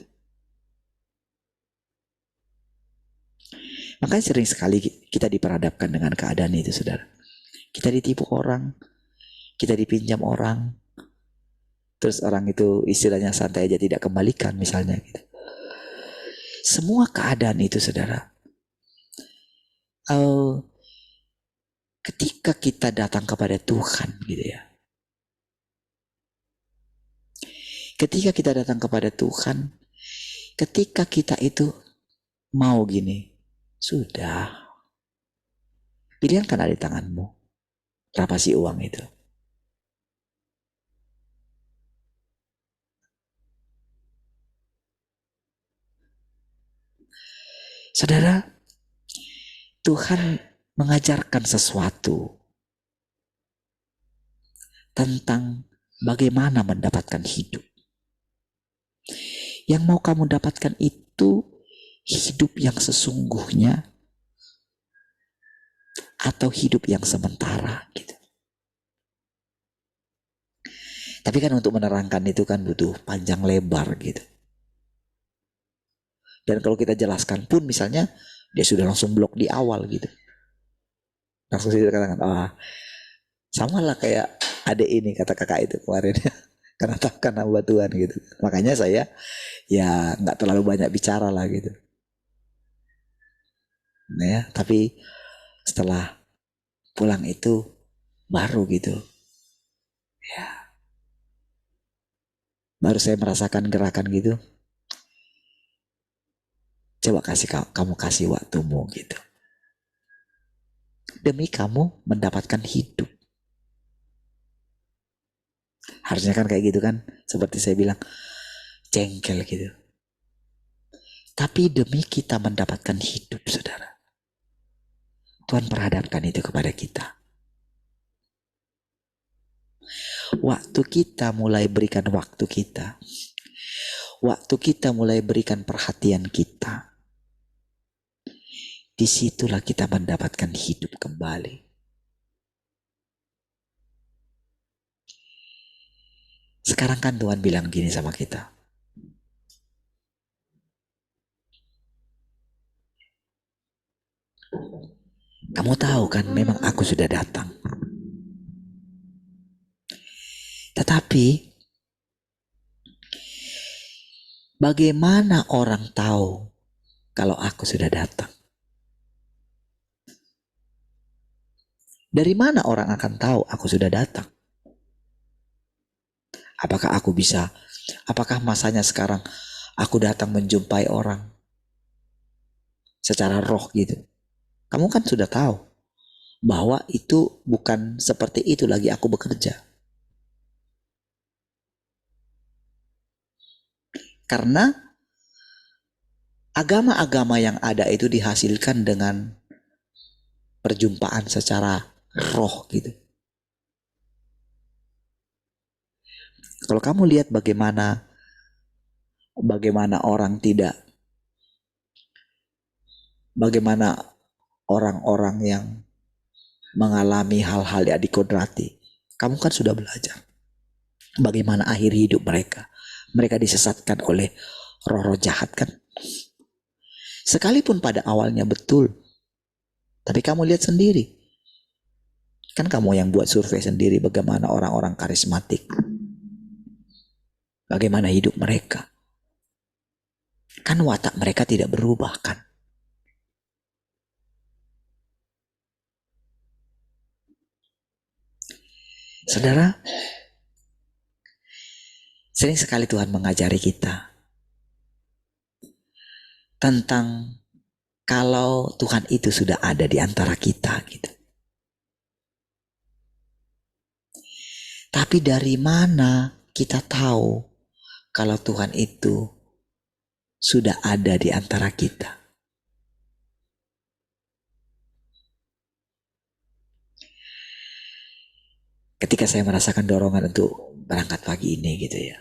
Makanya sering sekali kita diperhadapkan dengan keadaan itu, saudara. Kita ditipu orang, kita dipinjam orang, terus orang itu istilahnya santai aja tidak kembalikan misalnya gitu. Semua keadaan itu, saudara, ketika kita datang kepada Tuhan gitu ya. Ketika kita datang kepada Tuhan, ketika kita itu mau gini, sudah. Pilihan kan ada di tanganmu. Berapa sih uang itu? Saudara, Tuhan mengajarkan sesuatu tentang bagaimana mendapatkan hidup. Yang mau kamu dapatkan itu hidup yang sesungguhnya atau hidup yang sementara gitu. Tapi kan untuk menerangkan itu kan butuh panjang lebar gitu. Dan kalau kita jelaskan pun misalnya dia sudah langsung blok di awal gitu. Langsung dia katakan, sama lah kayak adik ini kata kakak itu kemarin. Karena takkan hamba Tuhan gitu. Makanya saya ya nggak terlalu banyak bicara lah gitu. Nah ya, tapi setelah pulang itu baru gitu. Ya. Baru saya merasakan gerakan gitu. Coba kamu kasih waktumu gitu. Demi kamu mendapatkan hidup. Harusnya kan kayak gitu kan. Seperti saya bilang, jengkel gitu. Tapi demi kita mendapatkan hidup, saudara. Tuhan perhadapkan itu kepada kita. Waktu kita mulai berikan waktu kita. Waktu kita mulai berikan perhatian kita. Disitulah kita mendapatkan hidup kembali. Sekarang kan Tuhan bilang gini sama kita. Kamu tahu kan memang aku sudah datang. Tetapi bagaimana orang tahu kalau aku sudah datang? Dari mana orang akan tahu aku sudah datang? Apakah masanya sekarang aku datang menjumpai orang secara roh gitu? Kamu kan sudah tahu bahwa itu bukan seperti itu lagi aku bekerja. Karena agama-agama yang ada itu dihasilkan dengan perjumpaan secara roh gitu. Kalau kamu lihat bagaimana bagaimana orang-orang yang mengalami hal-hal yang dikodrati, kamu kan sudah belajar bagaimana akhir hidup mereka. Mereka disesatkan oleh roh-roh jahat kan. Sekalipun pada awalnya betul, tapi kamu lihat sendiri. Kan kamu yang buat survei sendiri bagaimana orang-orang karismatik. Bagaimana hidup mereka. Kan watak mereka tidak berubah kan. Saudara, sering sekali Tuhan mengajari kita tentang kalau Tuhan itu sudah ada di antara kita gitu. Tapi dari mana kita tahu kalau Tuhan itu sudah ada di antara kita? Ketika saya merasakan dorongan untuk berangkat pagi ini gitu ya.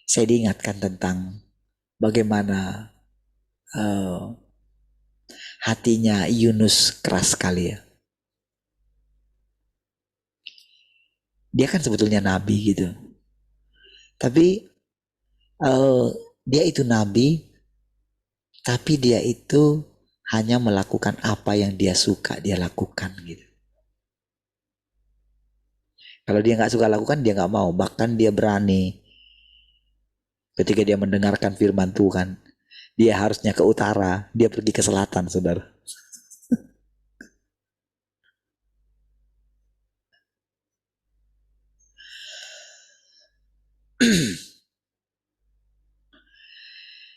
Saya diingatkan tentang bagaimana hatinya Yunus keras sekali ya. Dia kan sebetulnya nabi gitu. Tapi dia itu nabi, tapi dia itu hanya melakukan apa yang dia suka dia lakukan gitu. Kalau dia nggak suka lakukan, dia nggak mau. Bahkan dia berani ketika dia mendengarkan firman Tuhan, dia harusnya ke utara, dia pergi ke selatan, saudara.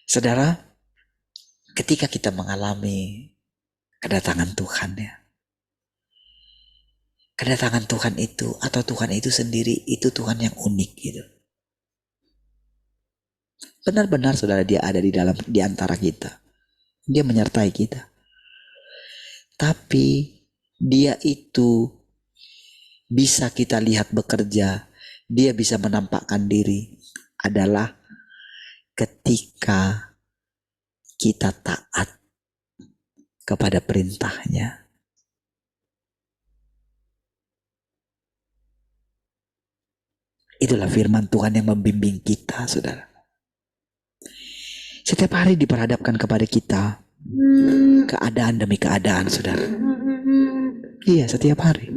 Saudara, ketika kita mengalami kedatangan Tuhan ya, kedatangan Tuhan itu atau Tuhan itu sendiri itu Tuhan yang unik gitu. Benar-benar saudara dia ada di antara kita. Dia menyertai kita. Tapi dia itu bisa kita lihat bekerja, dia bisa menampakkan diri adalah ketika kita taat kepada perintahnya. Itulah firman Tuhan yang membimbing kita, saudara. Setiap hari diperhadapkan kepada kita keadaan demi keadaan, saudara. Iya, setiap hari.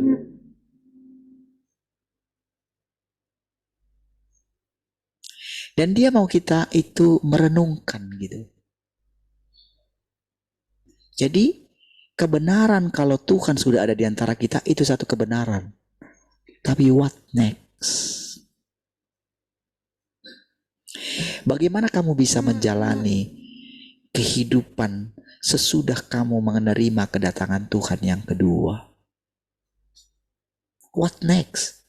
Dan dia mau kita itu merenungkan gitu. Jadi kebenaran kalau Tuhan sudah ada di antara kita itu satu kebenaran. Tapi what next? Bagaimana kamu bisa menjalani kehidupan sesudah kamu menerima kedatangan Tuhan yang kedua? What next?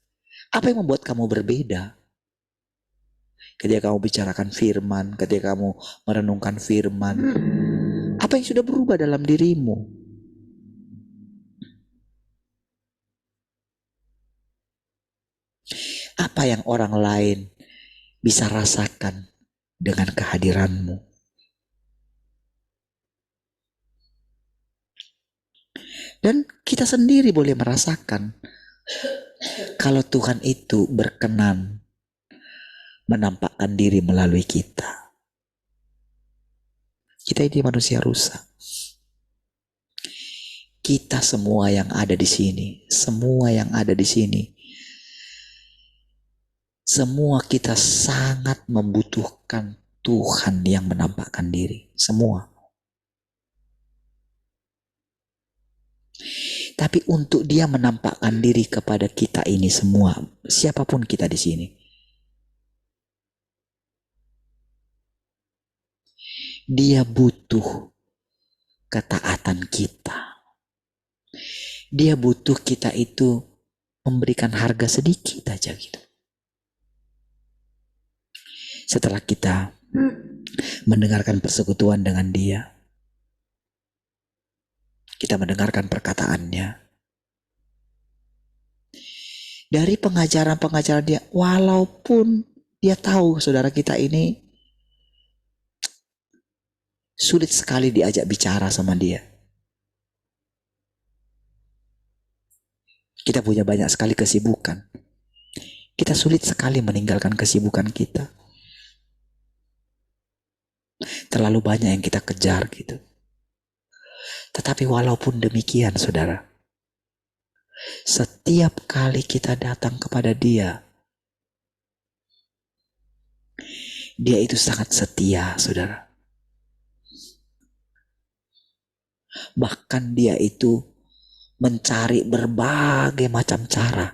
Apa yang membuat kamu berbeda? Ketika kamu bicarakan firman, ketika kamu merenungkan firman, apa yang sudah berubah dalam dirimu? Apa yang orang lain bisa rasakan dengan kehadiranmu? Dan kita sendiri boleh merasakan kalau Tuhan itu berkenan menampakkan diri melalui kita. Kita ini manusia rusak. Kita semua yang ada di sini, semua kita sangat membutuhkan Tuhan yang menampakkan diri. Semua. Tapi untuk dia menampakkan diri kepada kita ini semua, siapapun kita di sini, Dia butuh ketaatan kita. Dia butuh kita itu memberikan harga sedikit aja gitu. Setelah kita mendengarkan persekutuan dengan dia, kita mendengarkan perkataannya, dari pengajaran-pengajaran dia, walaupun dia tahu saudara kita ini sulit sekali diajak bicara sama dia. Kita punya banyak sekali kesibukan. Kita sulit sekali meninggalkan kesibukan kita. Terlalu banyak yang kita kejar gitu. Tetapi walaupun demikian saudara, setiap kali kita datang kepada dia, dia itu sangat setia saudara. Bahkan dia itu mencari berbagai macam cara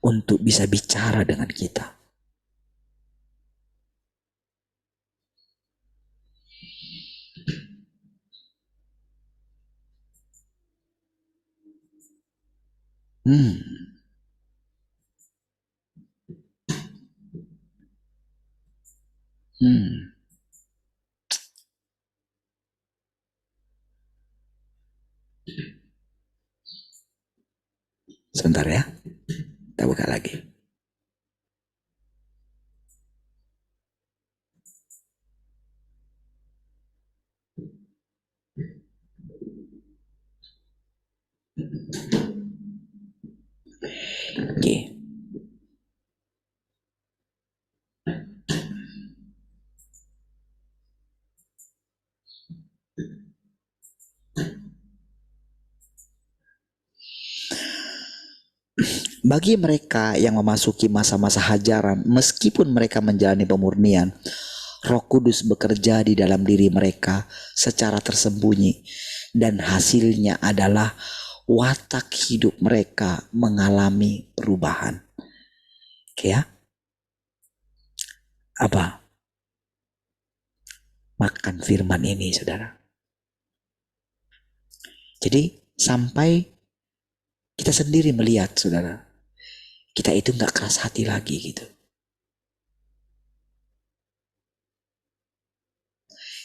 untuk bisa bicara dengan kita. Sebentar ya, kita buka lagi. Oke. Bagi mereka yang memasuki masa-masa hajaran, meskipun mereka menjalani pemurnian, Roh Kudus bekerja di dalam diri mereka secara tersembunyi, dan hasilnya adalah watak hidup mereka mengalami perubahan. Oke ya? Apa? Makan firman ini saudara. Jadi sampai kita sendiri melihat saudara, kita itu gak keras hati lagi gitu.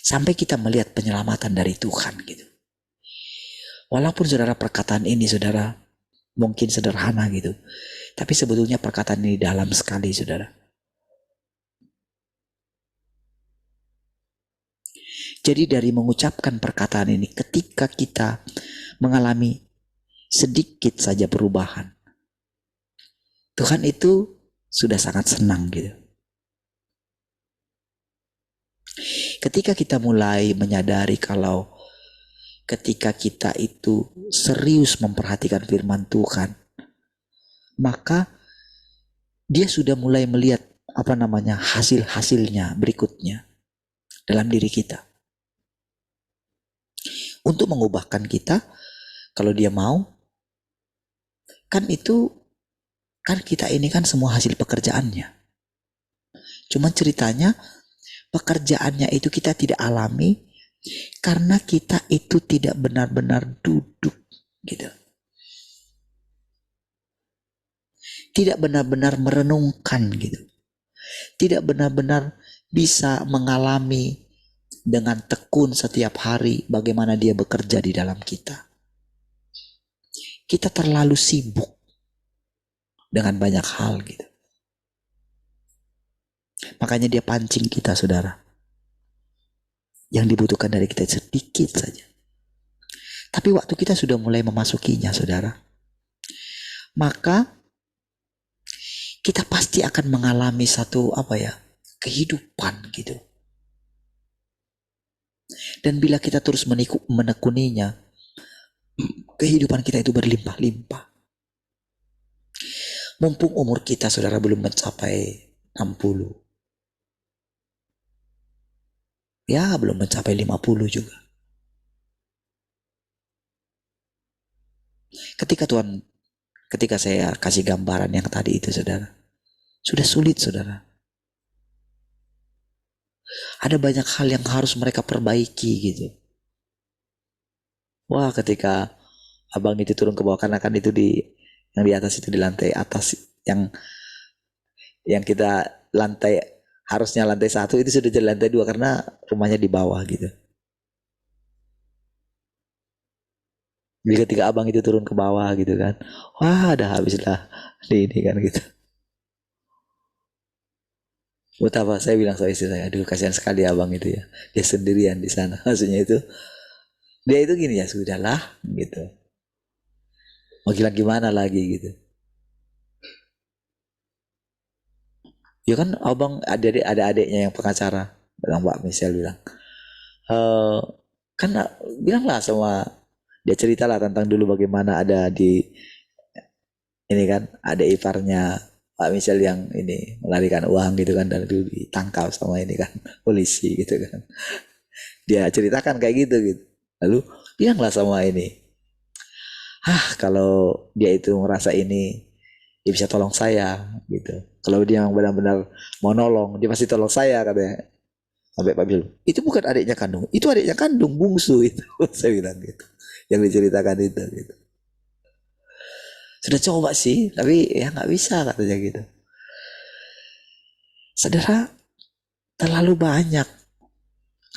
Sampai kita melihat penyelamatan dari Tuhan gitu. Walaupun saudara perkataan ini saudara mungkin sederhana gitu, tapi sebetulnya perkataan ini dalam sekali saudara. Jadi dari mengucapkan perkataan ini, ketika kita mengalami sedikit saja perubahan, Tuhan itu sudah sangat senang gitu. Ketika kita mulai menyadari kalau ketika kita itu serius memperhatikan firman Tuhan, maka dia sudah mulai melihat hasil-hasilnya berikutnya dalam diri kita. Untuk mengubahkan kita, kalau dia mau, kan kita ini kan semua hasil pekerjaannya. Cuma ceritanya pekerjaannya itu kita tidak alami karena kita itu tidak benar-benar duduk gitu. Tidak benar-benar merenungkan gitu. Tidak benar-benar bisa mengalami dengan tekun setiap hari bagaimana dia bekerja di dalam kita. Kita terlalu sibuk dengan banyak hal gitu. Makanya dia pancing kita saudara. Yang dibutuhkan dari kita sedikit saja. Tapi waktu kita sudah mulai memasukinya saudara, maka kita pasti akan mengalami satu kehidupan gitu. Dan bila kita terus menekuninya, kehidupan kita itu berlimpah-limpah. Mumpung umur kita saudara belum mencapai 60. Ya belum mencapai 50 juga. Ketika saya kasih gambaran yang tadi itu saudara, sudah sulit saudara. Ada banyak hal yang harus mereka perbaiki gitu. Wah, ketika abang itu turun ke bawah, karena kan itu yang di atas itu di lantai atas, yang kita lantai harusnya lantai 1 itu sudah jadi lantai 2 karena rumahnya di bawah gitu. Jadi ketika abang itu turun ke bawah gitu kan, wah ada habislah di ini kan gitu. Betapa saya bilang sama istri saya, aduh kasihan sekali abang itu ya, dia sendirian di sana. Maksudnya itu dia itu gini ya, sudahlah gitu. Mau gimana lagi gitu. Ya kan abang ada adiknya yang pengacara, bilang Mbak Michelle bilang, eh kan bilanglah sama dia, ceritalah tentang dulu bagaimana ada di ini kan, ada iparnya Pak Michelle yang ini melarikan uang gitu kan, dan itu ditangkap sama ini kan polisi gitu kan. Dia ceritakan kayak gitu. Lalu bilanglah sama ini, kalau dia itu merasa ini, dia bisa tolong saya gitu. Kalau dia yang benar-benar mau nolong, dia pasti tolong saya katanya. Sampai Pak bilang, itu bukan adiknya kandung, itu adiknya kandung bungsu itu. Saya bilang gitu, yang diceritakan itu gitu. Sudah coba sih, tapi ya nggak bisa katanya gitu. Saudara, terlalu banyak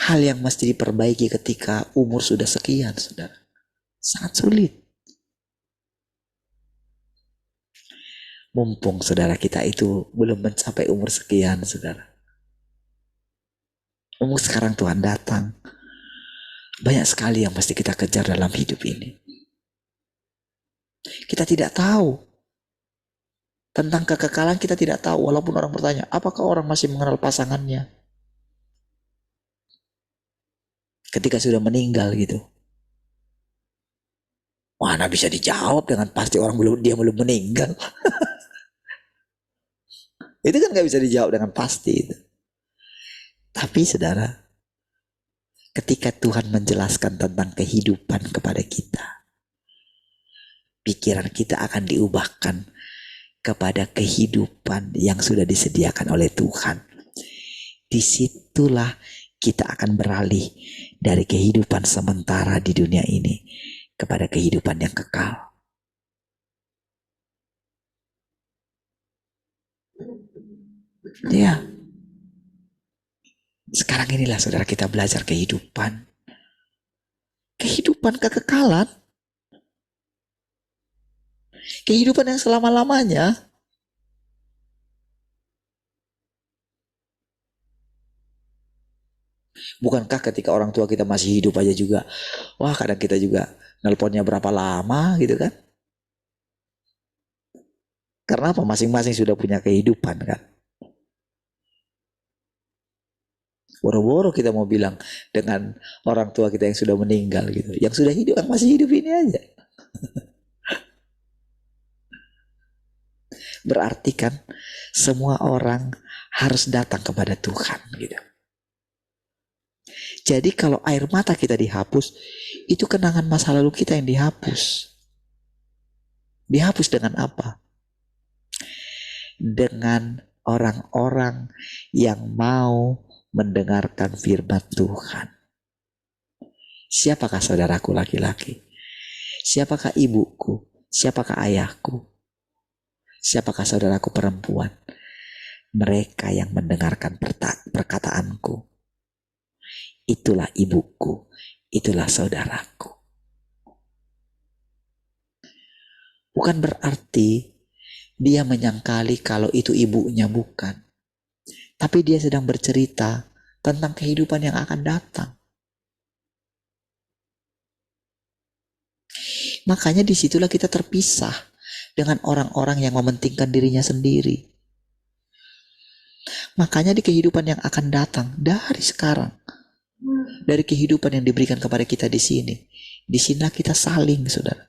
hal yang mesti diperbaiki ketika umur sudah sekian, saudara. Sangat sulit. Mumpung saudara kita itu belum mencapai umur sekian, saudara. Umur sekarang Tuhan datang. Banyak sekali yang mesti kita kejar dalam hidup ini. Kita tidak tahu. Tentang kekekalan kita tidak tahu. Walaupun orang bertanya, apakah orang masih mengenal pasangannya ketika sudah meninggal gitu? Mana bisa dijawab dengan pasti orang dia belum meninggal. Itu kan gak bisa dijawab dengan pasti itu. Tapi saudara, ketika Tuhan menjelaskan tentang kehidupan kepada kita, pikiran kita akan diubahkan kepada kehidupan yang sudah disediakan oleh Tuhan. Disitulah kita akan beralih dari kehidupan sementara di dunia ini kepada kehidupan yang kekal. Ya, sekarang inilah saudara kita belajar kehidupan. Kehidupan kekekalan. Kehidupan yang selama-lamanya. Bukankah ketika orang tua kita masih hidup aja juga, wah kadang kita juga nelponnya berapa lama gitu kan. Karena apa? Masing-masing sudah punya kehidupan kan. Boro-boro kita mau bilang dengan orang tua kita yang sudah meninggal gitu. Yang sudah hidup, yang masih hidup ini aja. Berarti kan semua orang harus datang kepada Tuhan gitu. Jadi kalau air mata kita dihapus, itu kenangan masa lalu kita yang dihapus. Dihapus dengan apa? Dengan orang-orang yang mau mendengarkan firman Tuhan. Siapakah saudaraku laki-laki? Siapakah ibuku? Siapakah ayahku? Siapakah saudaraku perempuan? Mereka yang mendengarkan perkataanku. Itulah ibuku, itulah saudaraku. Bukan berarti dia menyangkali kalau itu ibunya, bukan. Tapi dia sedang bercerita tentang kehidupan yang akan datang. Makanya disitulah kita terpisah dengan orang-orang yang mementingkan dirinya sendiri. Makanya di kehidupan yang akan datang dari sekarang, dari kehidupan yang diberikan kepada kita di sini, disinilah kita saling, saudara.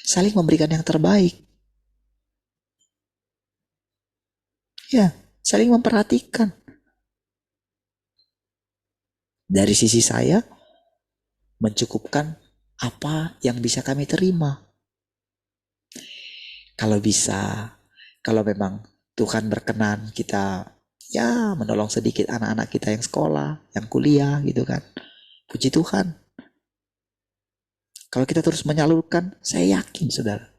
Saling memberikan yang terbaik. Ya, saling memperhatikan. Dari sisi saya, mencukupkan apa yang bisa kami terima. Kalau bisa, kalau memang Tuhan berkenan kita Ya, menolong sedikit anak-anak kita yang sekolah, yang kuliah gitu kan. Puji Tuhan. Kalau kita terus menyalurkan, saya yakin saudara,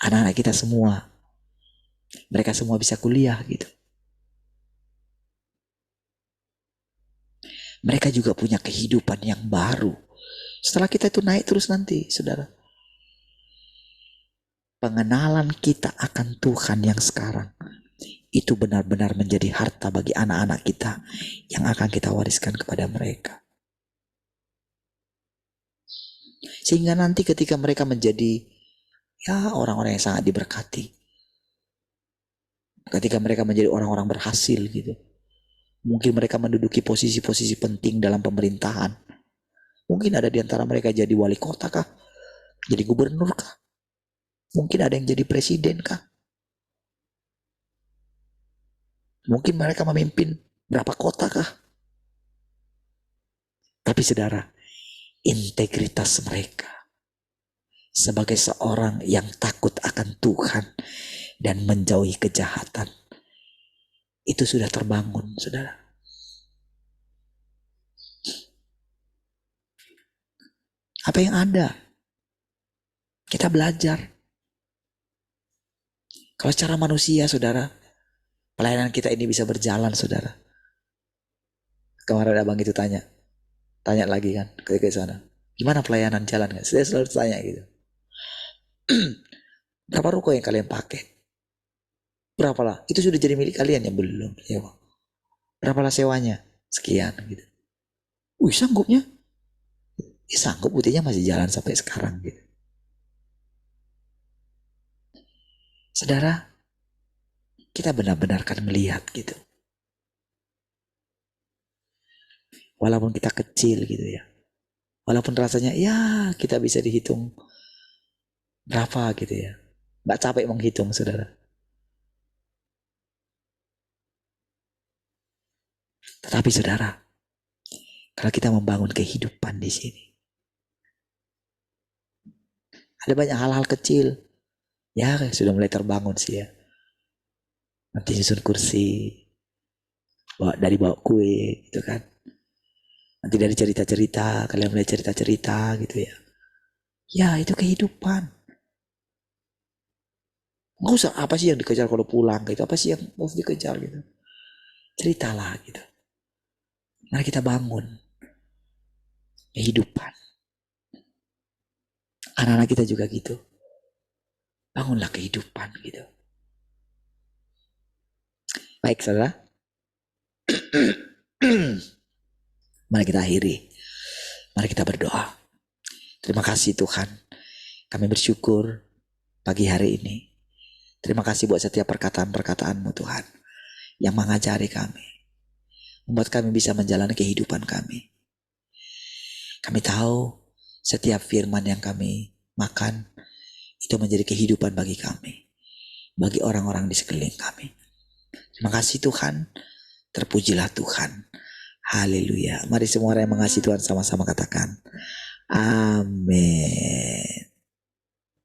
anak-anak kita semua, mereka semua bisa kuliah gitu. Mereka juga punya kehidupan yang baru. Setelah kita itu naik terus nanti, saudara. Pengenalan kita akan Tuhan yang sekarang itu benar-benar menjadi harta bagi anak-anak kita yang akan kita wariskan kepada mereka. Sehingga nanti ketika mereka menjadi ya orang-orang yang sangat diberkati, ketika mereka menjadi orang-orang berhasil gitu, mungkin mereka menduduki posisi-posisi penting dalam pemerintahan. Mungkin ada di antara mereka jadi wali kota kah? Jadi gubernur kah? Mungkin ada yang jadi presiden kah? Mungkin mereka memimpin berapa kota kah? Tapi saudara, integritas mereka sebagai seorang yang takut akan Tuhan dan menjauhi kejahatan itu sudah terbangun, saudara. Apa yang ada? Kita belajar. Kalau secara manusia, saudara, pelayanan kita ini bisa berjalan, saudara. Kemarin abang itu tanya lagi kan ke sana. Gimana pelayanan jalan kan? Saya selalu tanya gitu. Berapa ruko yang kalian pakai? Berapalah? Itu sudah jadi milik kalian ya? Belum. Sewa. Berapalah sewanya? Sekian gitu. Wih, sanggupnya? Ya sanggup, buktinya masih jalan sampai sekarang gitu. Saudara, kita benar-benar kan melihat gitu. Walaupun kita kecil gitu ya. Walaupun rasanya ya kita bisa dihitung berapa gitu ya. Nggak capek menghitung, saudara. Tetapi saudara, kalau kita membangun kehidupan di sini, ada banyak hal-hal kecil. Ya sudah mulai terbangun sih ya. Nanti susun kursi, bawa kue gitu kan. Nanti dari cerita-cerita, kalian mulai cerita-cerita gitu ya. Ya itu kehidupan. Nggak usah apa sih yang dikejar kalau pulang gitu. Apa sih yang harus dikejar gitu. Ceritalah gitu. Mari kita bangun kehidupan. Anak-anak kita juga gitu. Bangunlah kehidupan gitu. Baik saudara. Mari kita akhiri. Mari kita berdoa. Terima kasih Tuhan. Kami bersyukur pagi hari ini. Terima kasih buat setiap perkataan-perkataan-Mu Tuhan. Yang mengajari kami. Membuat kami bisa menjalani kehidupan kami. Kami tahu setiap firman yang kami makan itu menjadi kehidupan bagi kami. Bagi orang-orang di sekeliling kami. Terima kasih Tuhan. Terpujilah Tuhan. Haleluya. Mari semua orang yang mengasihi Tuhan sama-sama katakan. Amin.